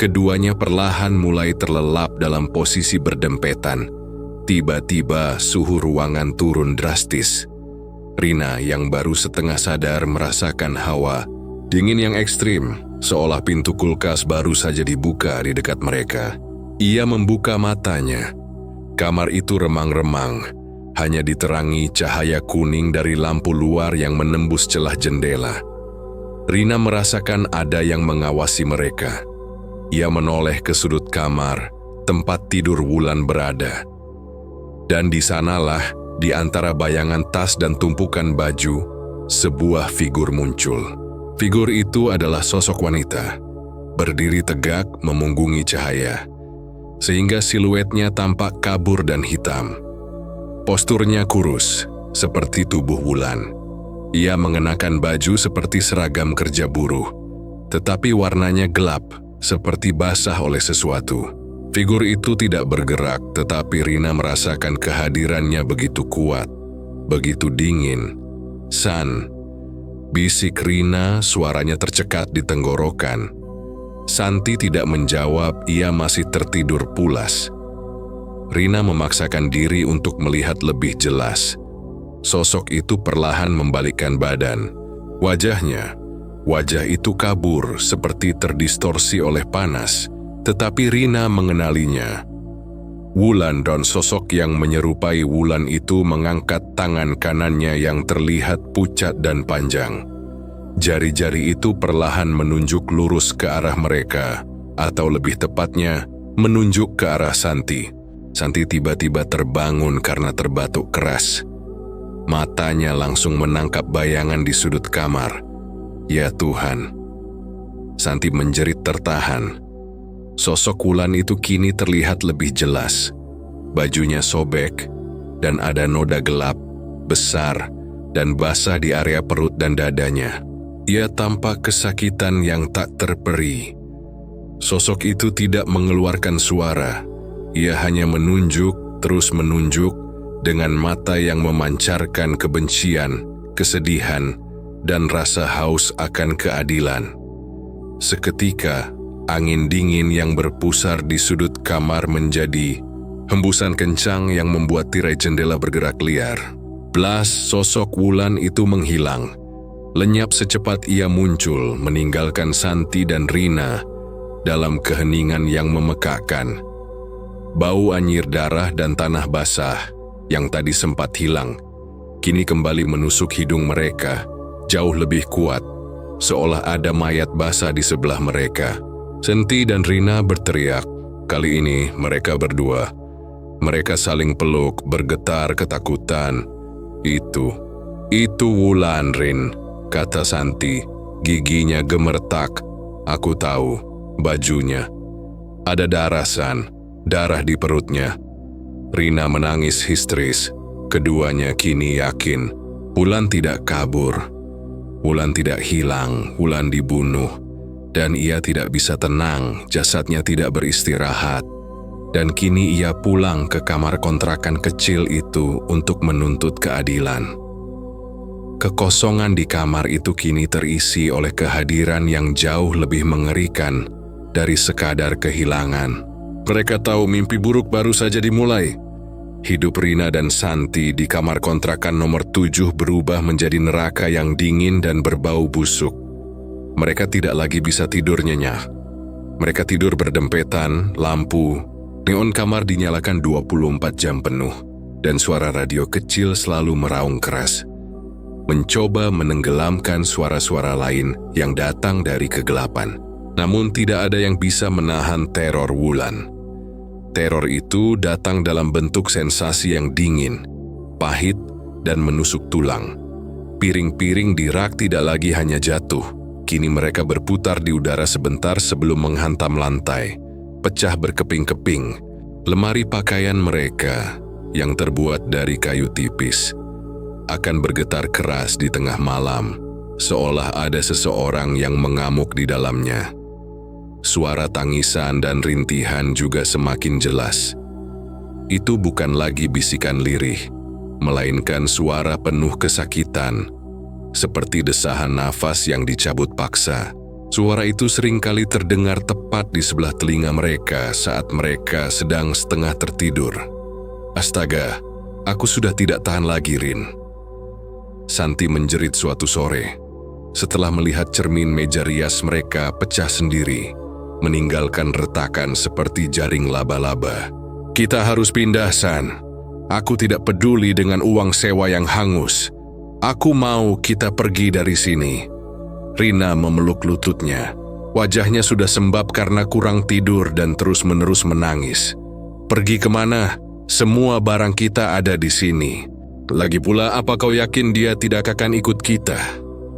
Keduanya perlahan mulai terlelap dalam posisi berdempetan. Tiba-tiba suhu ruangan turun drastis. Rina yang baru setengah sadar merasakan hawa dingin yang ekstrim, seolah pintu kulkas baru saja dibuka di dekat mereka. Ia membuka matanya. Kamar itu remang-remang, hanya diterangi cahaya kuning dari lampu luar yang menembus celah jendela. Rina merasakan ada yang mengawasi mereka. Ia menoleh ke sudut kamar, tempat tidur Wulan berada. Dan di sanalah, di antara bayangan tas dan tumpukan baju, sebuah figur muncul. Figur itu adalah sosok wanita, berdiri tegak memunggungi cahaya, sehingga siluetnya tampak kabur dan hitam. Posturnya kurus, seperti tubuh Wulan. Ia mengenakan baju seperti seragam kerja buruh, tetapi warnanya gelap, seperti basah oleh sesuatu. Figur itu tidak bergerak, tetapi Rina merasakan kehadirannya begitu kuat, begitu dingin. "San," bisik Rina, suaranya tercekat di tenggorokan. Santi tidak menjawab, ia masih tertidur pulas. Rina memaksakan diri untuk melihat lebih jelas. Sosok itu perlahan membalikkan badan. Wajah itu kabur seperti terdistorsi oleh panas, tetapi Rina mengenalinya. Wulan, dan sosok yang menyerupai Wulan itu mengangkat tangan kanannya yang terlihat pucat dan panjang. Jari-jari itu perlahan menunjuk lurus ke arah mereka, atau lebih tepatnya, menunjuk ke arah Santi. Santi tiba-tiba terbangun karena terbatuk keras. Matanya langsung menangkap bayangan di sudut kamar. Ya Tuhan. Santi menjerit tertahan. Sosok Wulan itu kini terlihat lebih jelas. Bajunya sobek, dan ada noda gelap, besar, dan basah di area perut dan dadanya. Ia tampak kesakitan yang tak terperi. Sosok itu tidak mengeluarkan suara. Ia hanya menunjuk, terus menunjuk, dengan mata yang memancarkan kebencian, kesedihan, dan rasa haus akan keadilan. Seketika, angin dingin yang berpusar di sudut kamar menjadi hembusan kencang yang membuat tirai jendela bergerak liar. Blas, sosok Wulan itu menghilang. Lenyap secepat ia muncul, meninggalkan Santi dan Rina dalam keheningan yang memekakkan. Bau anyir darah dan tanah basah yang tadi sempat hilang, kini kembali menusuk hidung mereka, jauh lebih kuat, seolah ada mayat basah di sebelah mereka. Santi dan Rina berteriak. Kali ini mereka berdua. Mereka saling peluk, bergetar ketakutan. Itu Wulan, Rin, kata Santi, giginya gemertak. Aku tahu, bajunya. Ada darah, San, darah di perutnya. Rina menangis histeris. Keduanya kini yakin, Wulan tidak kabur. Wulan tidak hilang, Wulan dibunuh. Dan ia tidak bisa tenang, jasadnya tidak beristirahat. Dan kini ia pulang ke kamar kontrakan kecil itu untuk menuntut keadilan. Kekosongan di kamar itu kini terisi oleh kehadiran yang jauh lebih mengerikan dari sekadar kehilangan. Mereka tahu mimpi buruk baru saja dimulai. Hidup Rina dan Santi di kamar kontrakan nomor 7 berubah menjadi neraka yang dingin dan berbau busuk. Mereka tidak lagi bisa tidur nyenyak. Mereka tidur berdempetan, lampu, neon kamar dinyalakan 24 jam penuh, dan suara radio kecil selalu meraung keras, mencoba menenggelamkan suara-suara lain yang datang dari kegelapan. Namun tidak ada yang bisa menahan teror Wulan. Teror itu datang dalam bentuk sensasi yang dingin, pahit, dan menusuk tulang. Piring-piring di rak tidak lagi hanya jatuh, kini mereka berputar di udara sebentar sebelum menghantam lantai, pecah berkeping-keping. Lemari pakaian mereka yang terbuat dari kayu tipis akan bergetar keras di tengah malam, seolah ada seseorang yang mengamuk di dalamnya. Suara tangisan dan rintihan juga semakin jelas. Itu bukan lagi bisikan lirih, melainkan suara penuh kesakitan, seperti desahan nafas yang dicabut paksa. Suara itu seringkali terdengar tepat di sebelah telinga mereka saat mereka sedang setengah tertidur. Astaga, aku sudah tidak tahan lagi, Rin. Santi menjerit suatu sore, setelah melihat cermin meja rias mereka pecah sendiri, meninggalkan retakan seperti jaring laba-laba. Kita harus pindah, San. Aku tidak peduli dengan uang sewa yang hangus. Aku mau kita pergi dari sini. Rina memeluk lututnya. Wajahnya sudah sembab karena kurang tidur dan terus-menerus menangis. Pergi kemana? Semua barang kita ada di sini. Lagi pula, apa kau yakin dia tidak akan ikut kita?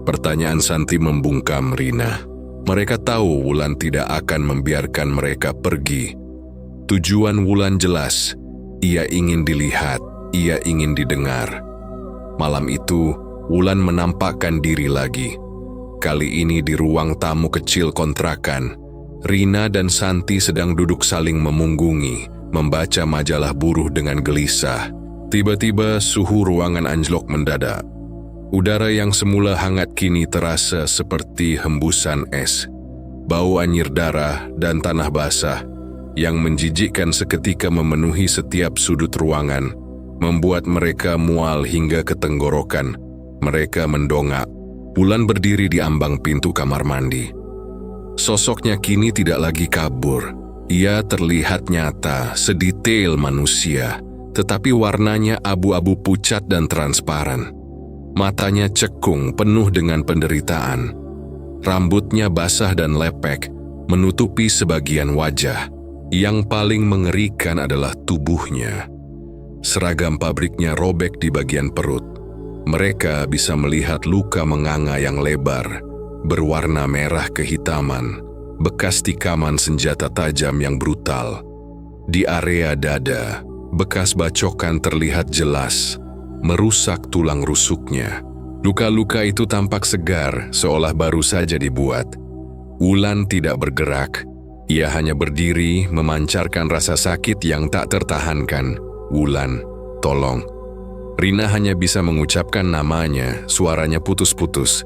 Pertanyaan Santi membungkam Rina. Mereka tahu Wulan tidak akan membiarkan mereka pergi. Tujuan Wulan jelas. Ia ingin dilihat, ia ingin didengar. Malam itu, Wulan menampakkan diri lagi. Kali ini di ruang tamu kecil kontrakan, Rina dan Santi sedang duduk saling memunggungi, membaca majalah buruh dengan gelisah. Tiba-tiba suhu ruangan anjlok mendadak. Udara yang semula hangat kini terasa seperti hembusan es. Bau anyir darah dan tanah basah yang menjijikkan seketika memenuhi setiap sudut ruangan, membuat mereka mual hingga ke tenggorokan. Mereka mendongak. Wulan berdiri di ambang pintu kamar mandi. Sosoknya kini tidak lagi kabur. Ia terlihat nyata, sedetail manusia, tetapi warnanya abu-abu pucat dan transparan. Matanya cekung, penuh dengan penderitaan. Rambutnya basah dan lepek, menutupi sebagian wajah. Yang paling mengerikan adalah tubuhnya. Seragam pabriknya robek di bagian perut. Mereka bisa melihat luka menganga yang lebar, berwarna merah kehitaman, bekas tikaman senjata tajam yang brutal. Di area dada, bekas bacokan terlihat jelas, merusak tulang rusuknya. Luka-luka itu tampak segar, seolah baru saja dibuat. Wulan tidak bergerak. Ia hanya berdiri, memancarkan rasa sakit yang tak tertahankan. "Wulan, tolong." Rina hanya bisa mengucapkan namanya, suaranya putus-putus.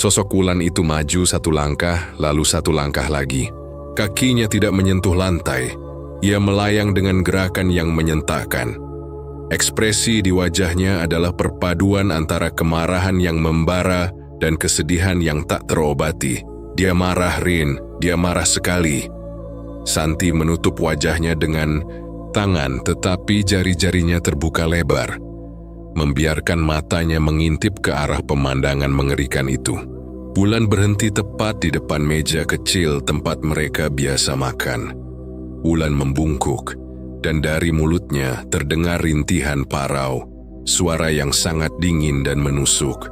Sosok Wulan itu maju satu langkah, lalu satu langkah lagi. Kakinya tidak menyentuh lantai. Ia melayang dengan gerakan yang menyentakkan. Ekspresi di wajahnya adalah perpaduan antara kemarahan yang membara dan kesedihan yang tak terobati. Dia marah, Rin. Dia marah sekali. Santi menutup wajahnya dengan tangan, tetapi jari-jarinya terbuka lebar, membiarkan matanya mengintip ke arah pemandangan mengerikan itu. Wulan berhenti tepat di depan meja kecil tempat mereka biasa makan. Wulan membungkuk, dan dari mulutnya terdengar rintihan parau, suara yang sangat dingin dan menusuk.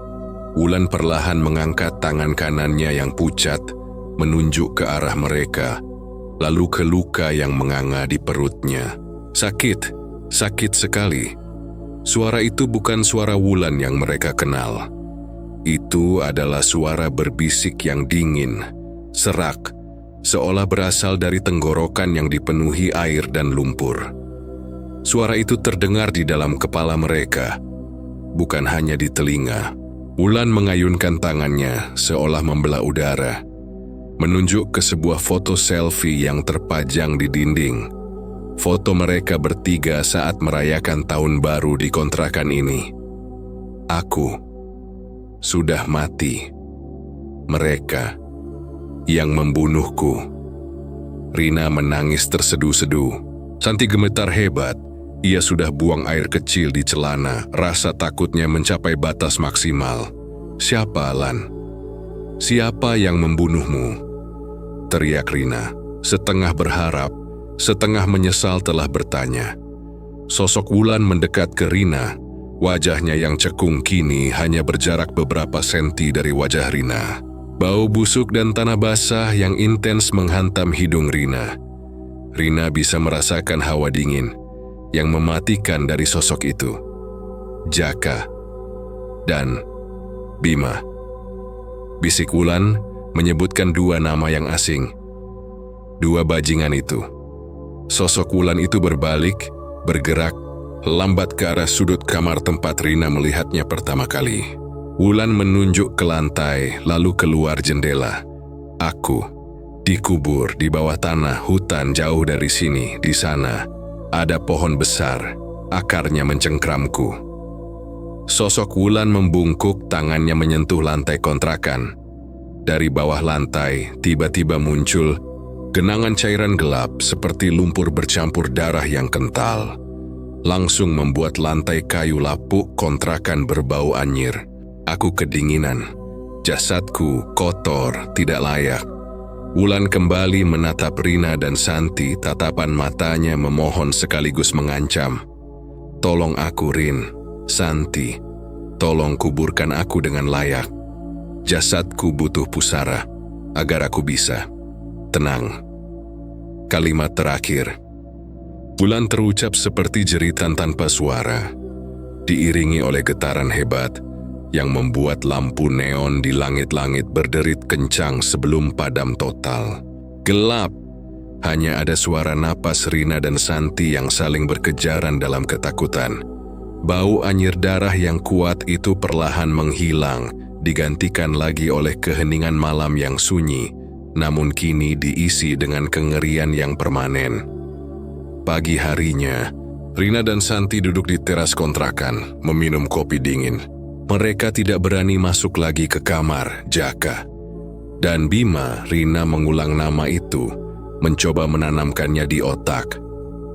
Wulan perlahan mengangkat tangan kanannya yang pucat, menunjuk ke arah mereka, lalu ke luka yang menganga di perutnya. Sakit, sakit sekali. Suara itu bukan suara Wulan yang mereka kenal. Itu adalah suara berbisik yang dingin, serak, seolah berasal dari tenggorokan yang dipenuhi air dan lumpur. Suara itu terdengar di dalam kepala mereka, bukan hanya di telinga. Wulan mengayunkan tangannya seolah membelah udara, menunjuk ke sebuah foto selfie yang terpajang di dinding. Foto mereka bertiga saat merayakan tahun baru di kontrakan ini. Aku sudah mati. Mereka yang membunuhku. Rina menangis terseduh-seduh. Santi gemetar hebat. Ia sudah buang air kecil di celana, rasa takutnya mencapai batas maksimal. "Siapa, Lan? Siapa yang membunuhmu?" teriak Rina, setengah berharap, setengah menyesal telah bertanya. Sosok Wulan mendekat ke Rina. Wajahnya yang cekung kini hanya berjarak beberapa senti dari wajah Rina. Bau busuk dan tanah basah yang intens menghantam hidung Rina. Rina bisa merasakan hawa dingin yang mematikan dari sosok itu. Jaka dan Bima. Bisik Wulan menyebutkan dua nama yang asing. Dua bajingan itu. Sosok Wulan itu berbalik, bergerak, lambat ke arah sudut kamar tempat Rina melihatnya pertama kali. Wulan menunjuk ke lantai, lalu keluar jendela. "Aku dikubur di bawah tanah hutan jauh dari sini. Di sana ada pohon besar, akarnya mencengkramku." Sosok Wulan membungkuk, tangannya menyentuh lantai kontrakan. Dari bawah lantai, tiba-tiba muncul genangan cairan gelap seperti lumpur bercampur darah yang kental. Langsung membuat lantai kayu lapuk kontrakan berbau anyir. Aku kedinginan. Jasadku kotor, tidak layak. Wulan kembali menatap Rina dan Santi, tatapan matanya memohon sekaligus mengancam. "Tolong aku, Rin, Santi. Tolong kuburkan aku dengan layak. Jasadku butuh pusara, agar aku bisa tenang." Kalimat terakhir Wulan terucap seperti jeritan tanpa suara, diiringi oleh getaran hebat yang membuat lampu neon di langit-langit berderit kencang sebelum padam total. Gelap, hanya ada suara napas Rina dan Santi yang saling berkejaran dalam ketakutan. Bau anyir darah yang kuat itu perlahan menghilang, digantikan lagi oleh keheningan malam yang sunyi, namun kini diisi dengan kengerian yang permanen. Pagi harinya, Rina dan Santi duduk di teras kontrakan, meminum kopi dingin. Mereka tidak berani masuk lagi ke kamar Jaka. Dan Bima, Rina mengulang nama itu, mencoba menanamkannya di otak.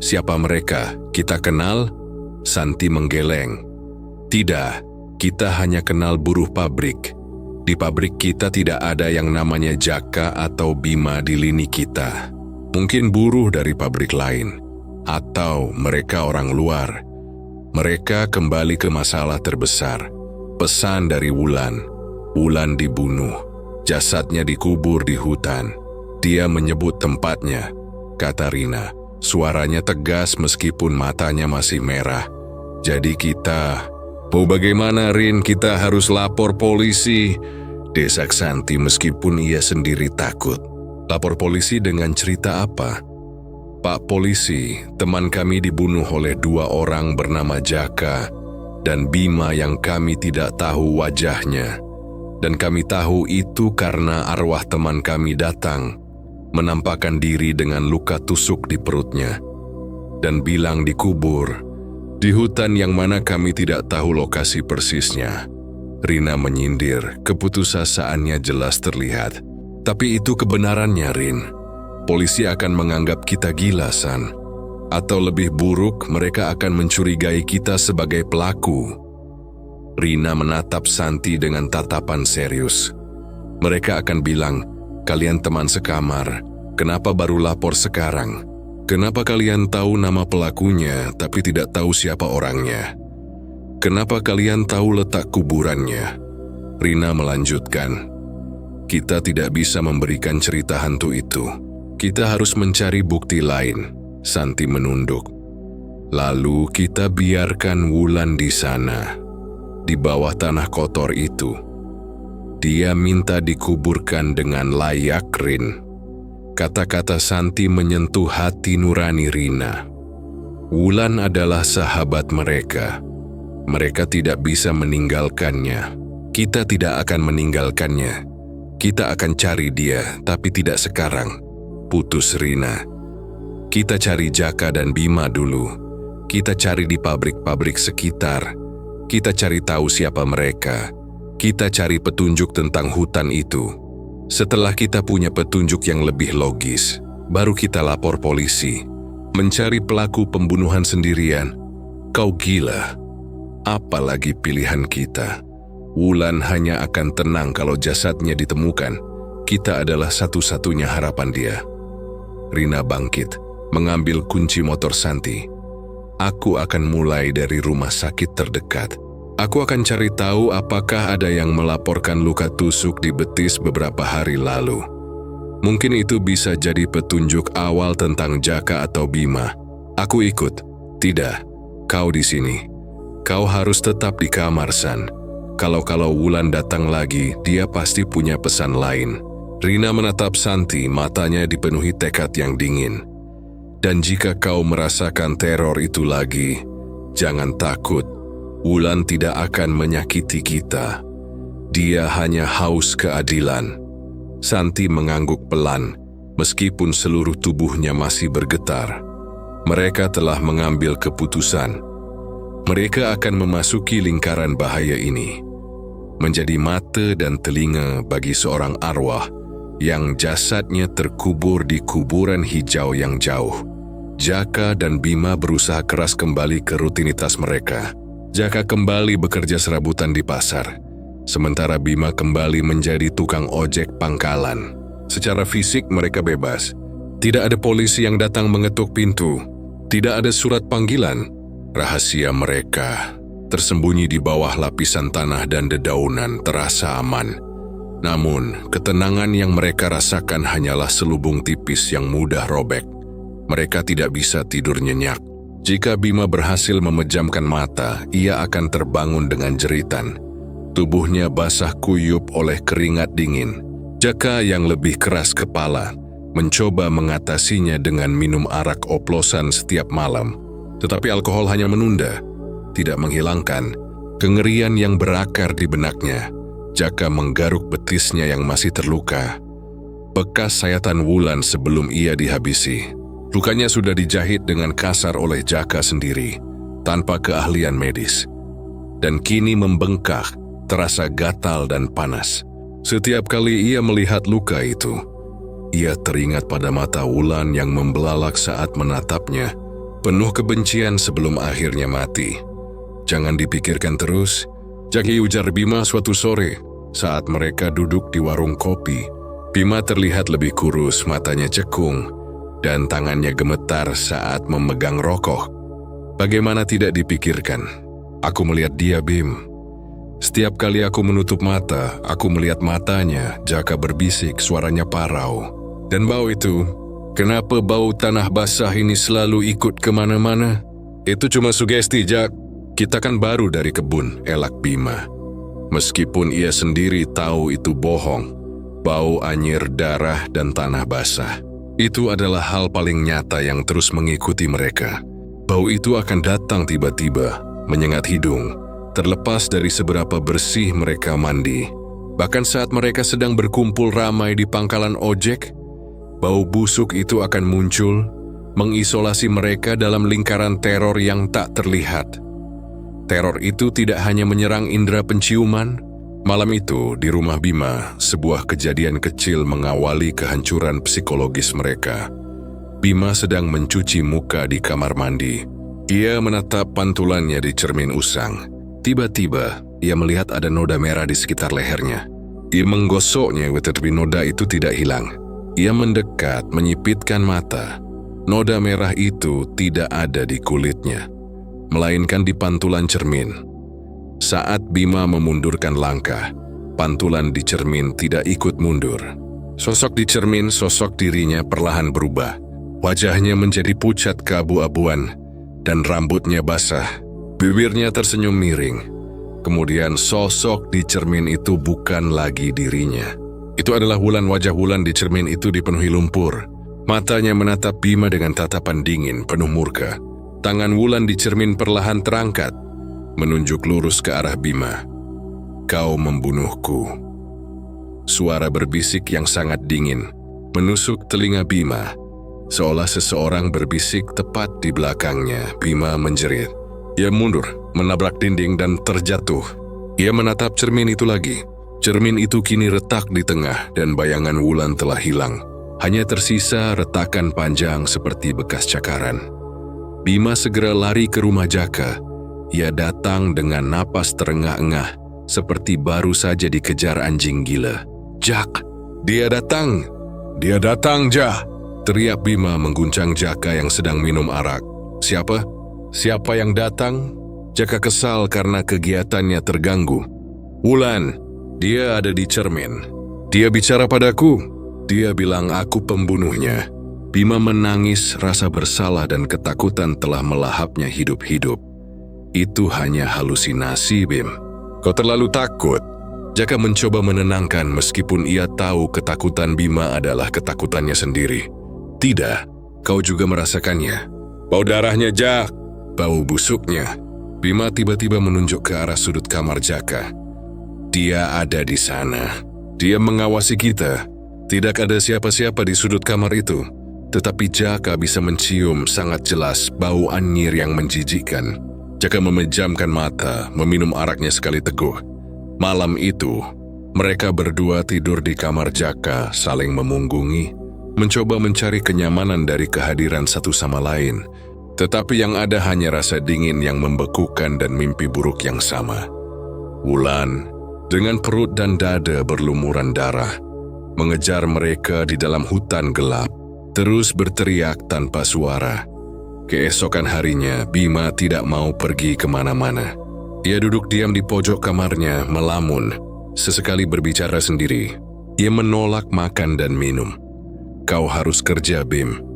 "Siapa mereka? Kita kenal?" Santi menggeleng. "Tidak, kita hanya kenal buruh pabrik. Di pabrik kita tidak ada yang namanya Jaka atau Bima di lini kita. Mungkin buruh dari pabrik lain. Atau mereka orang luar. Mereka kembali ke masalah terbesar. pesan dari Wulan. Wulan dibunuh. Jasadnya dikubur di hutan. Dia menyebut tempatnya, kata Rina. Suaranya tegas meskipun matanya masih merah. Jadi kita... "Oh, bagaimana, Rin? Kita harus lapor polisi," desak Santi meskipun ia sendiri takut. "Lapor polisi dengan cerita apa?" "Pak polisi, teman kami dibunuh oleh 2 orang bernama Jaka dan Bima yang kami tidak tahu wajahnya. Dan kami tahu itu karena arwah teman kami datang, menampakkan diri dengan luka tusuk di perutnya, dan bilang dikubur di hutan yang mana kami tidak tahu lokasi persisnya." Rina menyindir, keputusasaannya jelas terlihat. "Tapi itu kebenarannya, Rin. Polisi akan menganggap kita gila, San. Atau lebih buruk, mereka akan mencurigai kita sebagai pelaku." Rina menatap Santi dengan tatapan serius. "Mereka akan bilang, kalian teman sekamar, kenapa baru lapor sekarang? Kenapa kalian tahu nama pelakunya tapi tidak tahu siapa orangnya? Kenapa kalian tahu letak kuburannya?" Rina melanjutkan, "Kita tidak bisa memberikan cerita hantu itu. Kita harus mencari bukti lain." Santi menunduk. "Lalu kita biarkan Wulan di sana, di bawah tanah kotor itu. Dia minta dikuburkan dengan layak, Rin." Kata-kata Santi menyentuh hati nurani Rina. Wulan adalah sahabat mereka. Mereka tidak bisa meninggalkannya. Kita tidak akan meninggalkannya. Kita akan cari dia, tapi tidak sekarang. Putus Rina. Kita cari Jaka dan Bima dulu. Kita cari di pabrik-pabrik sekitar. Kita cari tahu siapa mereka. Kita cari petunjuk tentang hutan itu. Setelah kita punya petunjuk yang lebih logis, baru kita lapor polisi. Mencari pelaku pembunuhan sendirian? Kau gila. Apalagi pilihan kita. Wulan hanya akan tenang kalau jasadnya ditemukan. Kita adalah satu-satunya harapan dia." Rina bangkit, mengambil kunci motor Santi. "Aku akan mulai dari rumah sakit terdekat. Aku akan cari tahu apakah ada yang melaporkan luka tusuk di betis beberapa hari lalu. Mungkin itu bisa jadi petunjuk awal tentang Jaka atau Bima. Aku ikut." "Tidak, kau di sini. Kau harus tetap di kamar, San. Kalau Wulan datang lagi, dia pasti punya pesan lain." Rina menatap Santi, matanya dipenuhi tekad yang dingin. "Dan jika kau merasakan teror itu lagi, jangan takut. Wulan tidak akan menyakiti kita. Dia hanya haus keadilan." Santi mengangguk pelan, meskipun seluruh tubuhnya masih bergetar. Mereka telah mengambil keputusan. Mereka akan memasuki lingkaran bahaya ini. Menjadi mata dan telinga bagi seorang arwah yang jasadnya terkubur di kuburan hijau yang jauh. Jaka dan Bima berusaha keras kembali ke rutinitas mereka. Jaka kembali bekerja serabutan di pasar, sementara Bima kembali menjadi tukang ojek pangkalan. Secara fisik mereka bebas. Tidak ada polisi yang datang mengetuk pintu. Tidak ada surat panggilan. Rahasia mereka, tersembunyi di bawah lapisan tanah dan dedaunan, terasa aman. Namun, ketenangan yang mereka rasakan hanyalah selubung tipis yang mudah robek. Mereka tidak bisa tidur nyenyak. Jika Bima berhasil memejamkan mata, ia akan terbangun dengan jeritan. Tubuhnya basah kuyup oleh keringat dingin. Jaka yang lebih keras kepala mencoba mengatasinya dengan minum arak oplosan setiap malam. Tetapi alkohol hanya menunda, tidak menghilangkan kengerian yang berakar di benaknya. Jaka menggaruk betisnya yang masih terluka. Bekas sayatan Wulan sebelum ia dihabisi. Lukanya sudah dijahit dengan kasar oleh Jaka sendiri, tanpa keahlian medis. Dan kini membengkak, terasa gatal dan panas. Setiap kali ia melihat luka itu, ia teringat pada mata Wulan yang membelalak saat menatapnya, penuh kebencian sebelum akhirnya mati. "Jangan dipikirkan terus," Jaki ujar Bima suatu sore saat mereka duduk di warung kopi. Bima terlihat lebih kurus, matanya cekung, dan tangannya gemetar saat memegang rokok. "Bagaimana tidak dipikirkan? Aku melihat dia, Bim." Setiap kali aku menutup mata, aku melihat matanya. Jaka berbisik, suaranya parau. Dan bau itu, kenapa bau tanah basah ini selalu ikut kemana-mana? Itu cuma sugesti, Jak. Kita kan baru dari kebun, elak Bima. Meskipun ia sendiri tahu itu bohong, bau anyir darah dan tanah basah. Itu adalah hal paling nyata yang terus mengikuti mereka. Bau itu akan datang tiba-tiba, menyengat hidung, terlepas dari seberapa bersih mereka mandi. Bahkan saat mereka sedang berkumpul ramai di pangkalan ojek, bau busuk itu akan muncul, mengisolasi mereka dalam lingkaran teror yang tak terlihat. Teror itu tidak hanya menyerang indera penciuman. Malam itu, di rumah Bima, sebuah kejadian kecil mengawali kehancuran psikologis mereka. Bima sedang mencuci muka di kamar mandi. Ia menatap pantulannya di cermin usang. Tiba-tiba, ia melihat ada noda merah di sekitar lehernya. Ia menggosoknya, tetapi noda itu tidak hilang. Ia mendekat, menyipitkan mata. Noda merah itu tidak ada di kulitnya, melainkan di pantulan cermin. Saat Bima memundurkan langkah, pantulan di cermin tidak ikut mundur. Sosok di cermin, sosok dirinya perlahan berubah. Wajahnya menjadi pucat keabu-abuan, dan rambutnya basah. Bibirnya tersenyum miring. Kemudian sosok di cermin itu bukan lagi dirinya. Itu adalah Wulan. Wajah Wulan di cermin itu dipenuhi lumpur. Matanya menatap Bima dengan tatapan dingin penuh murka. Tangan Wulan di cermin perlahan terangkat, menunjuk lurus ke arah Bima. "Kau membunuhku." Suara berbisik yang sangat dingin menusuk telinga Bima, seolah seseorang berbisik tepat di belakangnya. Bima menjerit. Ia mundur, menabrak dinding dan terjatuh. Ia menatap cermin itu lagi. Cermin itu kini retak di tengah dan bayangan Wulan telah hilang. Hanya tersisa retakan panjang seperti bekas cakaran. Bima segera lari ke rumah Jaka. Ia datang dengan napas terengah-engah, seperti baru saja dikejar anjing gila. "Jak, dia datang! Dia datang, Jah!" teriak Bima mengguncang Jaka yang sedang minum arak. "Siapa? Siapa yang datang?" Jaka kesal karena kegiatannya terganggu. "Wulan, dia ada di cermin. Dia bicara padaku. Dia bilang aku pembunuhnya." Bima menangis, rasa bersalah dan ketakutan telah melahapnya hidup-hidup. "Itu hanya halusinasi, Bim. Kau terlalu takut." Jaka mencoba menenangkan meskipun ia tahu ketakutan Bima adalah ketakutannya sendiri. "Tidak, kau juga merasakannya. Bau darahnya, Jak. Bau busuknya." Bima tiba-tiba menunjuk ke arah sudut kamar Jaka. "Dia ada di sana. Dia mengawasi kita. Tidak ada siapa-siapa di sudut kamar itu. Tetapi Jaka bisa mencium sangat jelas bau anyir yang menjijikkan." Jaka memejamkan mata, meminum araknya sekali teguh. Malam itu, mereka berdua tidur di kamar Jaka, saling memunggungi, mencoba mencari kenyamanan dari kehadiran satu sama lain. Tetapi yang ada hanya rasa dingin yang membekukan dan mimpi buruk yang sama. Wulan, dengan perut dan dada berlumuran darah, mengejar mereka di dalam hutan gelap, terus berteriak tanpa suara. Keesokan harinya, Bima tidak mau pergi kemana-mana. Ia duduk diam di pojok kamarnya, melamun, sesekali berbicara sendiri. Ia menolak makan dan minum. "Kau harus kerja, Bim.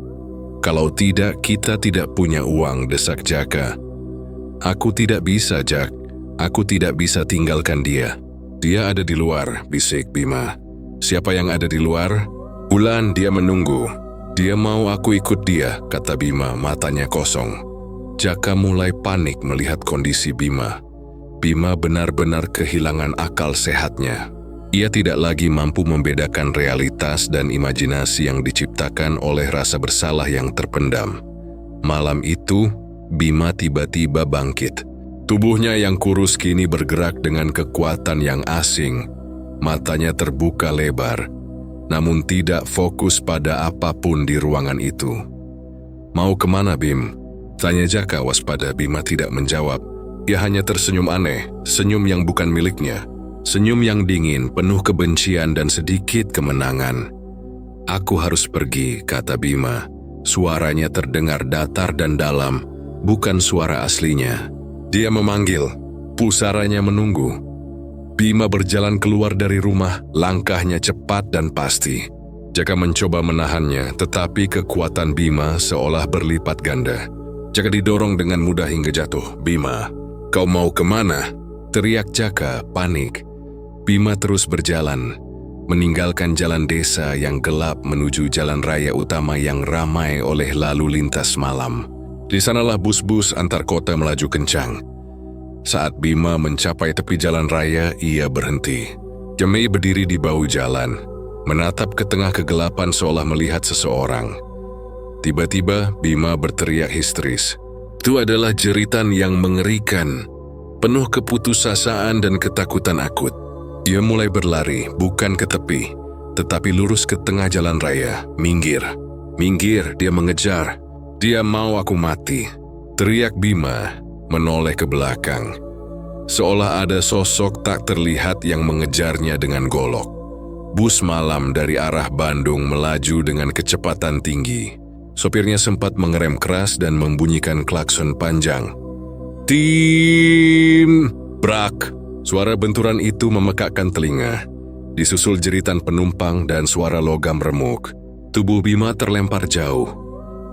Kalau tidak, kita tidak punya uang," desak Jaka. "Aku tidak bisa, Jak. Aku tidak bisa tinggalkan dia. Dia ada di luar," bisik Bima. "Siapa yang ada di luar?" "Wulan, dia menunggu. Dia mau aku ikut dia," kata Bima, matanya kosong. Jaka mulai panik melihat kondisi Bima. Bima benar-benar kehilangan akal sehatnya. Ia tidak lagi mampu membedakan realitas dan imajinasi yang diciptakan oleh rasa bersalah yang terpendam. Malam itu, Bima tiba-tiba bangkit. Tubuhnya yang kurus kini bergerak dengan kekuatan yang asing. Matanya terbuka lebar, namun tidak fokus pada apapun di ruangan itu. "Mau kemana, Bim?" tanya Jaka waspada. Bima tidak menjawab. Ia hanya tersenyum aneh, senyum yang bukan miliknya. Senyum yang dingin, penuh kebencian dan sedikit kemenangan. "Aku harus pergi," kata Bima. Suaranya terdengar datar dan dalam, bukan suara aslinya. Dia memanggil, pusaranya menunggu. Bima berjalan keluar dari rumah, langkahnya cepat dan pasti. Jaka mencoba menahannya, tetapi kekuatan Bima seolah berlipat ganda. Jaka didorong dengan mudah hingga jatuh. "Bima, kau mau kemana?" teriak Jaka, panik. Bima terus berjalan, meninggalkan jalan desa yang gelap menuju jalan raya utama yang ramai oleh lalu lintas malam. Di sanalah bus-bus antar kota melaju kencang. Saat Bima mencapai tepi jalan raya, ia berhenti. Jemei berdiri di bahu jalan, menatap ke tengah kegelapan seolah melihat seseorang. Tiba-tiba Bima berteriak histeris. Itu adalah jeritan yang mengerikan, penuh keputusasaan dan ketakutan akut. Ia mulai berlari, bukan ke tepi, tetapi lurus ke tengah jalan raya. "Minggir, minggir," dia mengejar. "Dia mau aku mati," teriak Bima, menoleh ke belakang. Seolah ada sosok tak terlihat yang mengejarnya dengan golok. Bus malam dari arah Bandung melaju dengan kecepatan tinggi. Sopirnya sempat mengerem keras dan membunyikan klakson panjang. "Tim!" Brak! Suara benturan itu memekakkan telinga. Disusul jeritan penumpang dan suara logam remuk. Tubuh Bima terlempar jauh,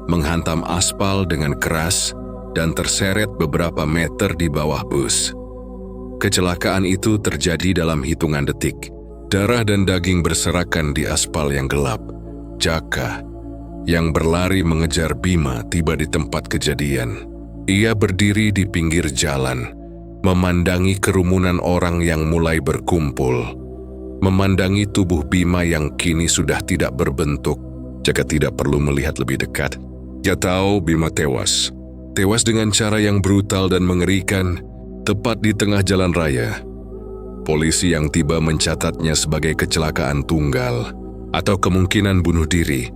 menghantam aspal dengan keras dan terseret beberapa meter di bawah bus. Kecelakaan itu terjadi dalam hitungan detik. Darah dan daging berserakan di aspal yang gelap. Jaka, yang berlari mengejar Bima, tiba di tempat kejadian. Ia berdiri di pinggir jalan, memandangi kerumunan orang yang mulai berkumpul, memandangi tubuh Bima yang kini sudah tidak berbentuk. Jaka tidak perlu melihat lebih dekat. Dia tahu Bima tewas. Tewas dengan cara yang brutal dan mengerikan, tepat di tengah jalan raya. Polisi yang tiba mencatatnya sebagai kecelakaan tunggal atau kemungkinan bunuh diri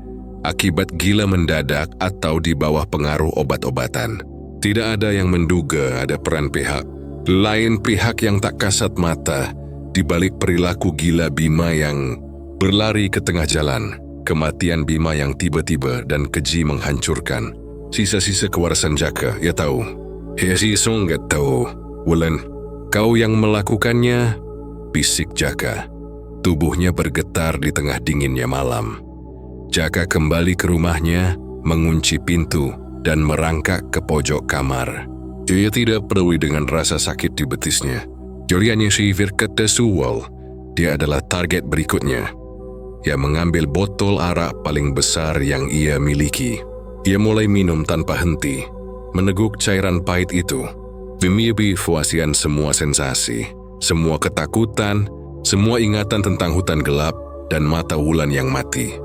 akibat gila mendadak atau di bawah pengaruh obat-obatan. Tidak ada yang menduga ada peran pihak lain, pihak yang tak kasat mata di balik perilaku gila Bima yang berlari ke tengah jalan. Kematian Bima yang tiba-tiba dan keji menghancurkan sisa-sisa kewarasan Jaka. Ia tahu. "Ya si Song nggak tahu. Wulan, kau yang melakukannya," bisik Jaka. Tubuhnya bergetar di tengah dinginnya malam. Jaka kembali ke rumahnya, mengunci pintu, dan merangkak ke pojok kamar. Dia tidak peduli dengan rasa sakit di betisnya. Joriannya si Virkata Suwal, dia adalah target berikutnya. Ia mengambil botol arak paling besar yang ia miliki. Ia mulai minum tanpa henti, meneguk cairan pahit itu. Demi puasian semua sensasi, semua ketakutan, semua ingatan tentang hutan gelap dan mata wulan yang mati.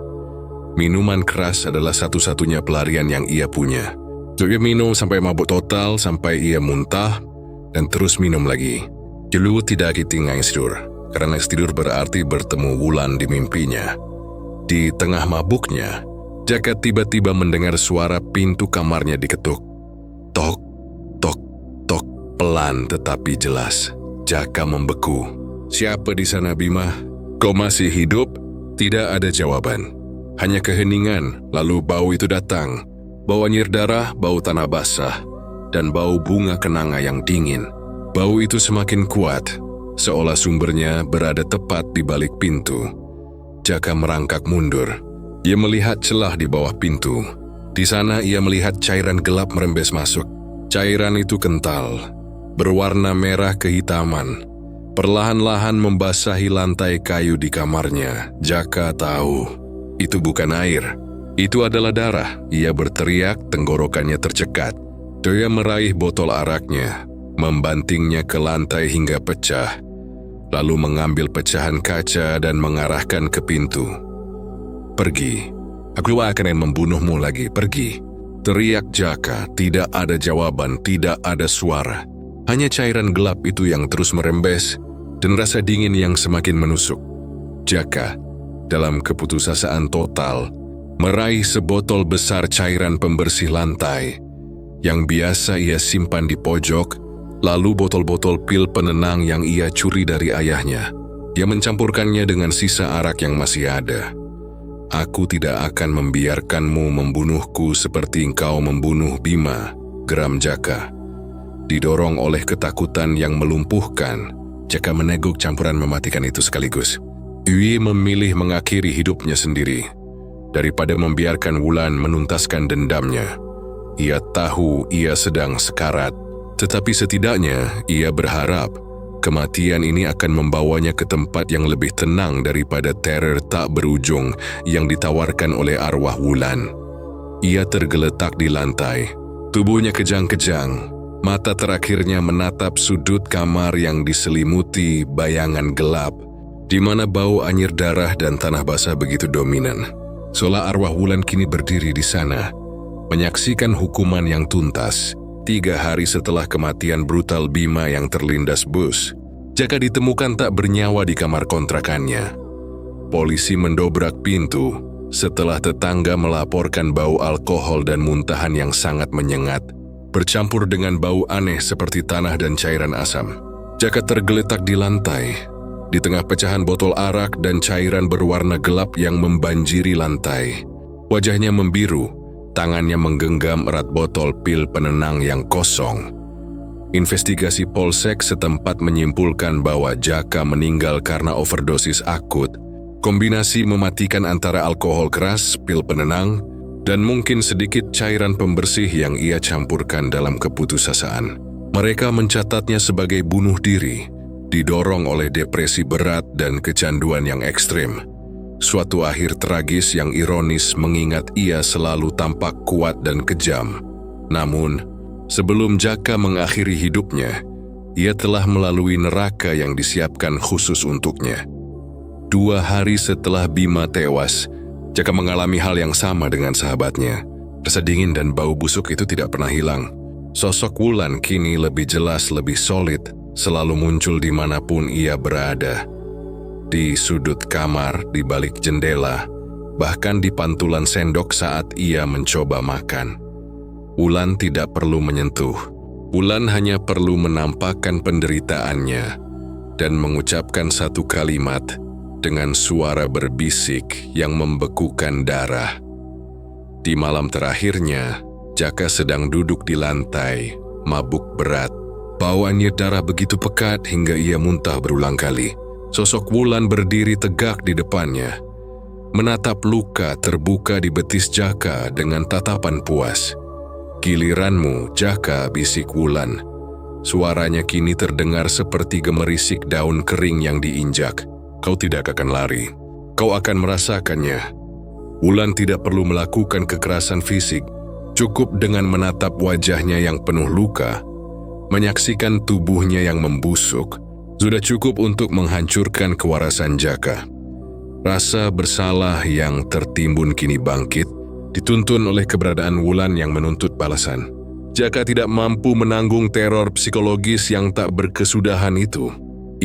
Minuman keras adalah satu-satunya pelarian yang ia punya. Dia minum sampai mabuk total, sampai ia muntah, dan terus minum lagi. Dulu tidak ketinggalan tidur, karena tidur berarti bertemu wulan di mimpinya. Di tengah mabuknya, Jaka tiba-tiba mendengar suara pintu kamarnya diketuk. Tok, tok, tok, pelan tetapi jelas. Jaka membeku. "Siapa di sana, Bima? Kau masih hidup?" Tidak ada jawaban. Hanya keheningan, lalu bau itu datang. Bau anyir darah, bau tanah basah, dan bau bunga kenanga yang dingin. Bau itu semakin kuat, seolah sumbernya berada tepat di balik pintu. Jaka merangkak mundur. Ia melihat celah di bawah pintu. Di sana ia melihat cairan gelap merembes masuk. Cairan itu kental, berwarna merah kehitaman. Perlahan-lahan membasahi lantai kayu di kamarnya. Jaka tahu, itu bukan air. Itu adalah darah. Ia berteriak, tenggorokannya tercekat. Dia meraih botol araknya, membantingnya ke lantai hingga pecah, lalu mengambil pecahan kaca dan mengarahkan ke pintu. "Pergi. Aku akan membunuhmu lagi. Pergi," teriak Jaka. Tidak ada jawaban, tidak ada suara. Hanya cairan gelap itu yang terus merembes dan rasa dingin yang semakin menusuk. Jaka, dalam keputusasaan total, meraih sebotol besar cairan pembersih lantai yang biasa ia simpan di pojok, lalu botol-botol pil penenang yang ia curi dari ayahnya. Ia mencampurkannya dengan sisa arak yang masih ada. "Aku tidak akan membiarkanmu membunuhku seperti engkau membunuh Bima," geram Jaka. Didorong oleh ketakutan yang melumpuhkan, Jaka meneguk campuran mematikan itu sekaligus. Yui memilih mengakhiri hidupnya sendiri daripada membiarkan Wulan menuntaskan dendamnya. Ia tahu ia sedang sekarat, tetapi setidaknya ia berharap kematian ini akan membawanya ke tempat yang lebih tenang daripada teror tak berujung yang ditawarkan oleh arwah Wulan. Ia tergeletak di lantai, tubuhnya kejang-kejang. Mata terakhirnya menatap sudut kamar yang diselimuti bayangan gelap, di mana bau anyir darah dan tanah basah begitu dominan. Seolah arwah Wulan kini berdiri di sana, menyaksikan hukuman yang tuntas. 3 hari setelah kematian brutal Bima yang terlindas bus, Jaka ditemukan tak bernyawa di kamar kontrakannya. Polisi mendobrak pintu setelah tetangga melaporkan bau alkohol dan muntahan yang sangat menyengat, bercampur dengan bau aneh seperti tanah dan cairan asam. Jaka tergeletak di lantai, di tengah pecahan botol arak dan cairan berwarna gelap yang membanjiri lantai. Wajahnya membiru, tangannya menggenggam erat botol pil penenang yang kosong. Investigasi Polsek setempat menyimpulkan bahwa Jaka meninggal karena overdosis akut, kombinasi mematikan antara alkohol keras, pil penenang, dan mungkin sedikit cairan pembersih yang ia campurkan dalam keputusasaan. Mereka mencatatnya sebagai bunuh diri, didorong oleh depresi berat dan kecanduan yang ekstrim. Suatu akhir tragis yang ironis mengingat ia selalu tampak kuat dan kejam. Namun, sebelum Jaka mengakhiri hidupnya, ia telah melalui neraka yang disiapkan khusus untuknya. 2 hari setelah Bima tewas, Jaka mengalami hal yang sama dengan sahabatnya. Rasa dingin dan bau busuk itu tidak pernah hilang. Sosok Wulan kini lebih jelas, lebih solid, selalu muncul dimanapun ia berada. Di sudut kamar, di balik jendela, bahkan di pantulan sendok saat ia mencoba makan. Wulan tidak perlu menyentuh. Wulan hanya perlu menampakkan penderitaannya dan mengucapkan satu kalimat dengan suara berbisik yang membekukan darah. Di malam terakhirnya, Jaka sedang duduk di lantai, mabuk berat. Bau anyir darah begitu pekat hingga ia muntah berulang kali. Sosok Wulan berdiri tegak di depannya, menatap luka terbuka di betis Jaka dengan tatapan puas. "Giliranmu, Jaka," bisik Wulan. Suaranya kini terdengar seperti gemerisik daun kering yang diinjak. "Kau tidak akan lari. Kau akan merasakannya." Wulan tidak perlu melakukan kekerasan fisik. Cukup dengan menatap wajahnya yang penuh luka, menyaksikan tubuhnya yang membusuk, sudah cukup untuk menghancurkan kewarasan Jaka. Rasa bersalah yang tertimbun kini bangkit, dituntun oleh keberadaan Wulan yang menuntut balasan. Jaka tidak mampu menanggung teror psikologis yang tak berkesudahan itu.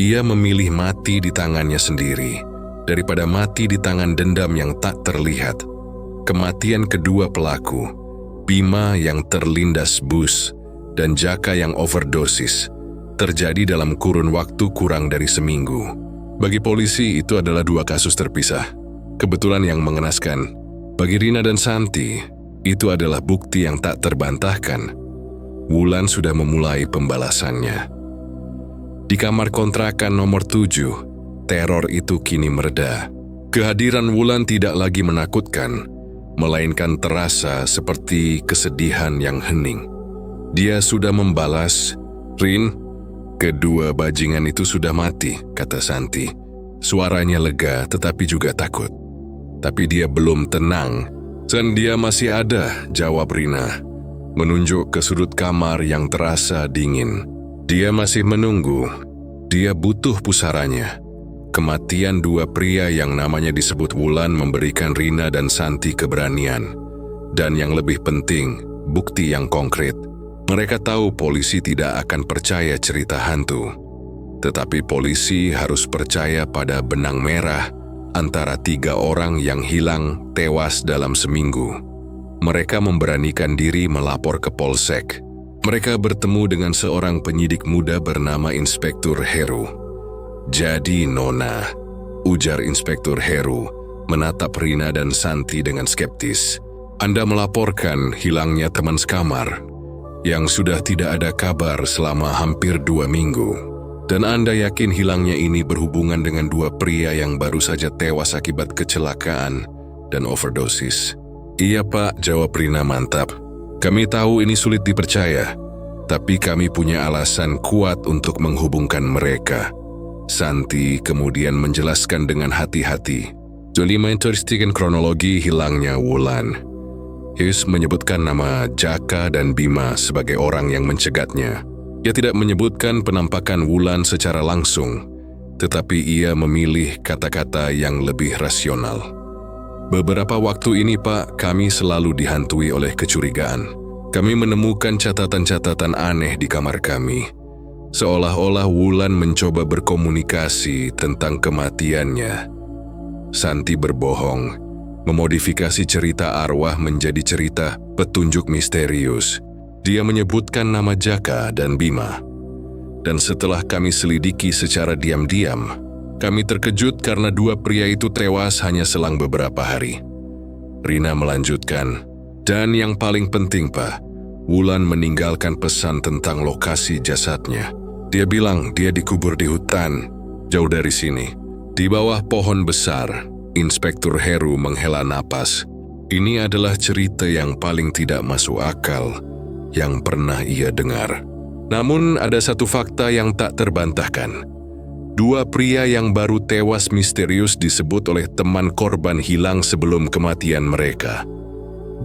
Ia memilih mati di tangannya sendiri, daripada mati di tangan dendam yang tak terlihat. Kematian kedua pelaku, Bima yang terlindas bus dan Jaka yang overdosis, terjadi dalam kurun waktu kurang dari seminggu. Bagi polisi itu adalah 2 kasus terpisah. Kebetulan yang mengenaskan, bagi Rina dan Santi, itu adalah bukti yang tak terbantahkan. Wulan sudah memulai pembalasannya. Di kamar kontrakan nomor 7, teror itu kini mereda. Kehadiran Wulan tidak lagi menakutkan, melainkan terasa seperti kesedihan yang hening. Dia sudah membalas. "Rin, kedua bajingan itu sudah mati," kata Santi. Suaranya lega tetapi juga takut. "Tapi dia belum tenang." "Dan dia masih ada," jawab Rina, menunjuk ke sudut kamar yang terasa dingin. "Dia masih menunggu. Dia butuh pusarannya." Kematian 2 pria yang namanya disebut Wulan memberikan Rina dan Santi keberanian. Dan yang lebih penting, bukti yang konkret. Mereka tahu polisi tidak akan percaya cerita hantu. Tetapi polisi harus percaya pada benang merah antara 3 orang yang hilang tewas dalam seminggu. Mereka memberanikan diri melapor ke Polsek. Mereka bertemu dengan seorang penyidik muda bernama Inspektur Heru. "Jadi Nona," ujar Inspektur Heru, menatap Rina dan Santi dengan skeptis. "Anda melaporkan hilangnya teman sekamar yang sudah tidak ada kabar selama hampir 2 minggu. Dan Anda yakin hilangnya ini berhubungan dengan dua pria yang baru saja tewas akibat kecelakaan dan overdosis? Iya Pak, jawab Rina mantap. Kami tahu ini sulit dipercaya, tapi kami punya alasan kuat untuk menghubungkan mereka. Santi kemudian menjelaskan dengan hati-hati. Juli menceritakan kronologi hilangnya Wulan. Hughes menyebutkan nama Jaka dan Bima sebagai orang yang mencegatnya. Ia tidak menyebutkan penampakan Wulan secara langsung, tetapi ia memilih kata-kata yang lebih rasional. Beberapa waktu ini Pak, kami selalu dihantui oleh kecurigaan. Kami menemukan catatan-catatan aneh di kamar kami. Seolah-olah Wulan mencoba berkomunikasi tentang kematiannya. Santi berbohong, memodifikasi cerita arwah menjadi cerita petunjuk misterius. Dia menyebutkan nama Jaka dan Bima. Dan setelah kami selidiki secara diam-diam, kami terkejut karena dua pria itu tewas hanya selang beberapa hari. Rina melanjutkan, dan yang paling penting Pak, Wulan meninggalkan pesan tentang lokasi jasadnya. Dia bilang dia dikubur di hutan, jauh dari sini. Di bawah pohon besar, Inspektur Heru menghela napas. Ini adalah cerita yang paling tidak masuk akal yang pernah ia dengar. Namun ada satu fakta yang tak terbantahkan. Dua pria yang baru tewas misterius disebut oleh teman korban hilang sebelum kematian mereka.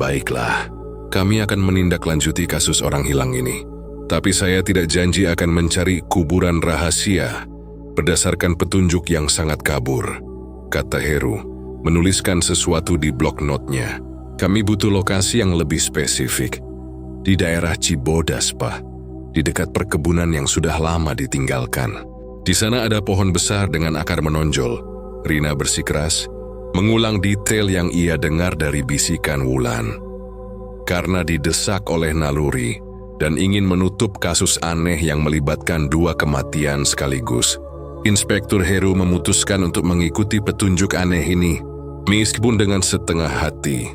Baiklah, kami akan menindaklanjuti kasus orang hilang ini. Tapi saya tidak janji akan mencari kuburan rahasia berdasarkan petunjuk yang sangat kabur, kata Heru, menuliskan sesuatu di blok note-nya. Kami butuh lokasi yang lebih spesifik. Di daerah Cibodas, Pak. Di dekat perkebunan yang sudah lama ditinggalkan. Di sana ada pohon besar dengan akar menonjol. Rina bersikeras, mengulang detail yang ia dengar dari bisikan Wulan. Karena didesak oleh naluri dan ingin menutup kasus aneh yang melibatkan dua kematian sekaligus, Inspektur Heru memutuskan untuk mengikuti petunjuk aneh ini, meskipun dengan setengah hati.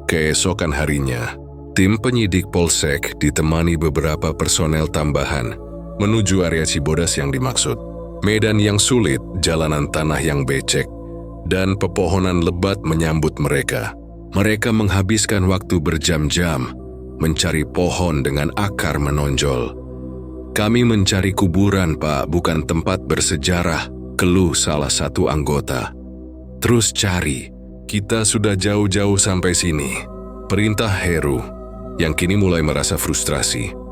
Keesokan harinya, tim penyidik Polsek ditemani beberapa personel tambahan menuju area Cibodas yang dimaksud. Medan yang sulit, jalanan tanah yang becek, dan pepohonan lebat menyambut mereka. Mereka menghabiskan waktu berjam-jam mencari pohon dengan akar menonjol. Kami mencari kuburan, Pak, bukan tempat bersejarah, keluh salah satu anggota. Terus cari, kita sudah jauh-jauh sampai sini. Perintah Heru, yang kini mulai merasa frustrasi.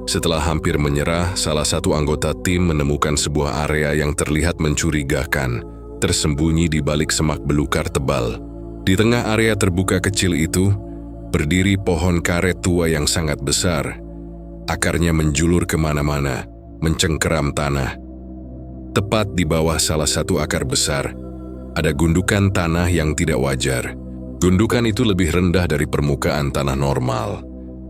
Setelah hampir menyerah, salah satu anggota tim menemukan sebuah area yang terlihat mencurigakan, tersembunyi di balik semak belukar tebal. Di tengah area terbuka kecil itu, berdiri pohon karet tua yang sangat besar. Akarnya menjulur kemana-mana, mencengkeram tanah. Tepat di bawah salah satu akar besar, ada gundukan tanah yang tidak wajar. Gundukan itu lebih rendah dari permukaan tanah normal,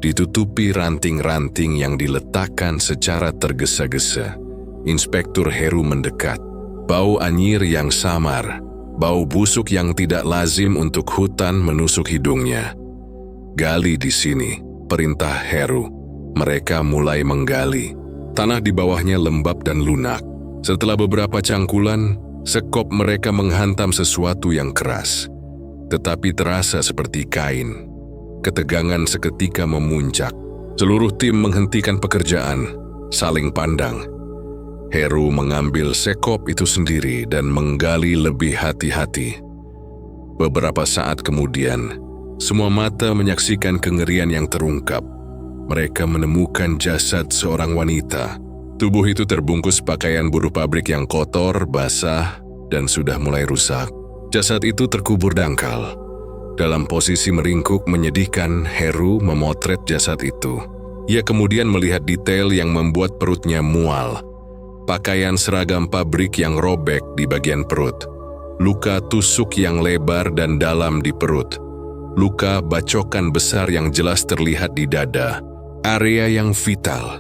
ditutupi ranting-ranting yang diletakkan secara tergesa-gesa. Inspektur Heru mendekat. Bau anyir yang samar, bau busuk yang tidak lazim untuk hutan menusuk hidungnya. Gali di sini, perintah Heru. Mereka mulai menggali. Tanah di bawahnya lembab dan lunak. Setelah beberapa cangkulan, sekop mereka menghantam sesuatu yang keras, tetapi terasa seperti kain. Ketegangan seketika memuncak. Seluruh tim menghentikan pekerjaan, saling pandang. Heru mengambil sekop itu sendiri dan menggali lebih hati-hati. Beberapa saat kemudian, semua mata menyaksikan kengerian yang terungkap. Mereka menemukan jasad seorang wanita. Tubuh itu terbungkus pakaian buruh pabrik yang kotor, basah, dan sudah mulai rusak. Jasad itu terkubur dangkal. Dalam posisi meringkuk menyedihkan, Heru memotret jasad itu. Ia kemudian melihat detail yang membuat perutnya mual. Pakaian seragam pabrik yang robek di bagian perut. Luka tusuk yang lebar dan dalam di perut. Luka bacokan besar yang jelas terlihat di dada. Area yang vital.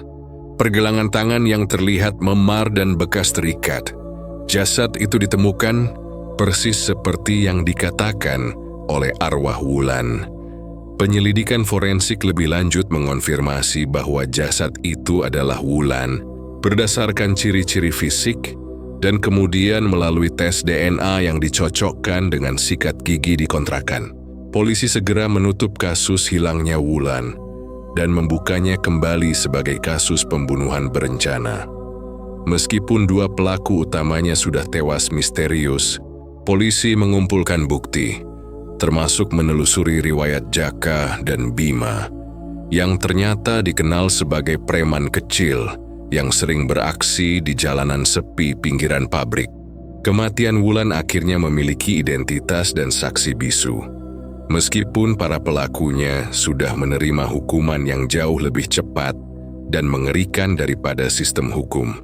Pergelangan tangan yang terlihat memar dan bekas terikat. Jasad itu ditemukan persis seperti yang dikatakan oleh arwah Wulan. Penyelidikan forensik lebih lanjut mengonfirmasi bahwa jasad itu adalah Wulan. berdasarkan ciri-ciri fisik, dan kemudian melalui tes DNA yang dicocokkan dengan sikat gigi di kontrakan. Polisi segera menutup kasus hilangnya Wulan dan membukanya kembali sebagai kasus pembunuhan berencana. Meskipun dua pelaku utamanya sudah tewas misterius, polisi mengumpulkan bukti, termasuk menelusuri riwayat Jaka dan Bima, yang ternyata dikenal sebagai preman kecil yang sering beraksi di jalanan sepi pinggiran pabrik. Kematian Wulan akhirnya memiliki identitas dan saksi bisu. Meskipun para pelakunya sudah menerima hukuman yang jauh lebih cepat dan mengerikan daripada sistem hukum,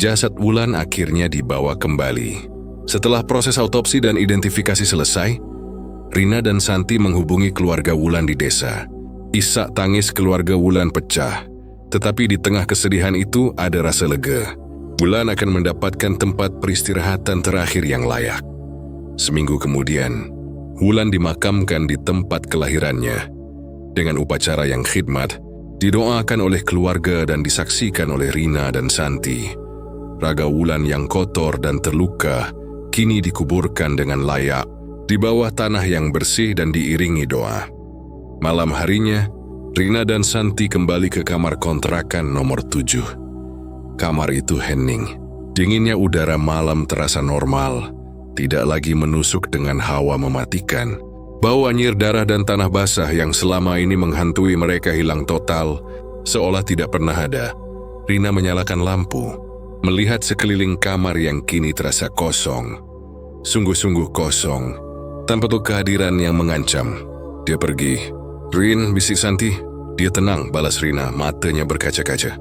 jasad Wulan akhirnya dibawa kembali. Setelah proses autopsi dan identifikasi selesai, Rina dan Santi menghubungi keluarga Wulan di desa. Isak tangis keluarga Wulan pecah, tetapi di tengah kesedihan itu ada rasa lega. Wulan akan mendapatkan tempat peristirahatan terakhir yang layak. Seminggu kemudian, Wulan dimakamkan di tempat kelahirannya. Dengan upacara yang khidmat, didoakan oleh keluarga dan disaksikan oleh Rina dan Santi. Raga Wulan yang kotor dan terluka kini dikuburkan dengan layak di bawah tanah yang bersih dan diiringi doa. Malam harinya, Rina dan Santi kembali ke kamar kontrakan nomor 7. Kamar itu hening. Dinginnya udara malam terasa normal, tidak lagi menusuk dengan hawa mematikan. Bau anyir darah dan tanah basah yang selama ini menghantui mereka hilang total, seolah tidak pernah ada. Rina menyalakan lampu, melihat sekeliling kamar yang kini terasa kosong. Sungguh-sungguh kosong, tanpa kehadiran yang mengancam. Dia pergi. "Rin," bisik Santi. "Dia tenang," balas Rina, matanya berkaca-kaca.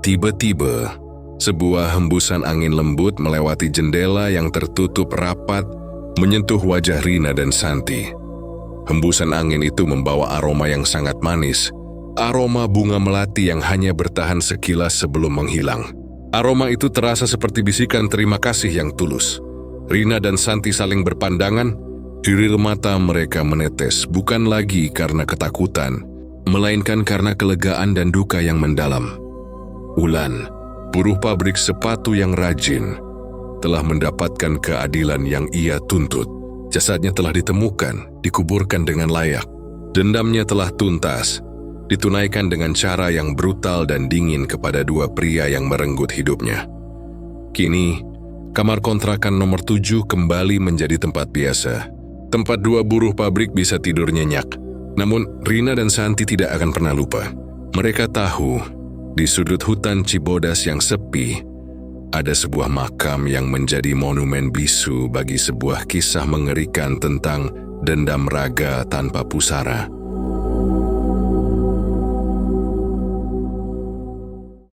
Tiba-tiba, sebuah hembusan angin lembut melewati jendela yang tertutup rapat, menyentuh wajah Rina dan Santi. Hembusan angin itu membawa aroma yang sangat manis, aroma bunga melati yang hanya bertahan sekilas sebelum menghilang. Aroma itu terasa seperti bisikan terima kasih yang tulus. Rina dan Santi saling berpandangan. Air mata mereka menetes bukan lagi karena ketakutan, melainkan karena kelegaan dan duka yang mendalam. Wulan, buruh pabrik sepatu yang rajin, telah mendapatkan keadilan yang ia tuntut. Jasadnya telah ditemukan, dikuburkan dengan layak. Dendamnya telah tuntas, ditunaikan dengan cara yang brutal dan dingin kepada dua pria yang merenggut hidupnya. Kini, kamar kontrakan nomor 7 kembali menjadi tempat biasa. Tempat dua buruh pabrik bisa tidur nyenyak. Namun, Rina dan Santi tidak akan pernah lupa. Mereka tahu, di sudut hutan Cibodas yang sepi, ada sebuah makam yang menjadi monumen bisu bagi sebuah kisah mengerikan tentang dendam raga tanpa pusara.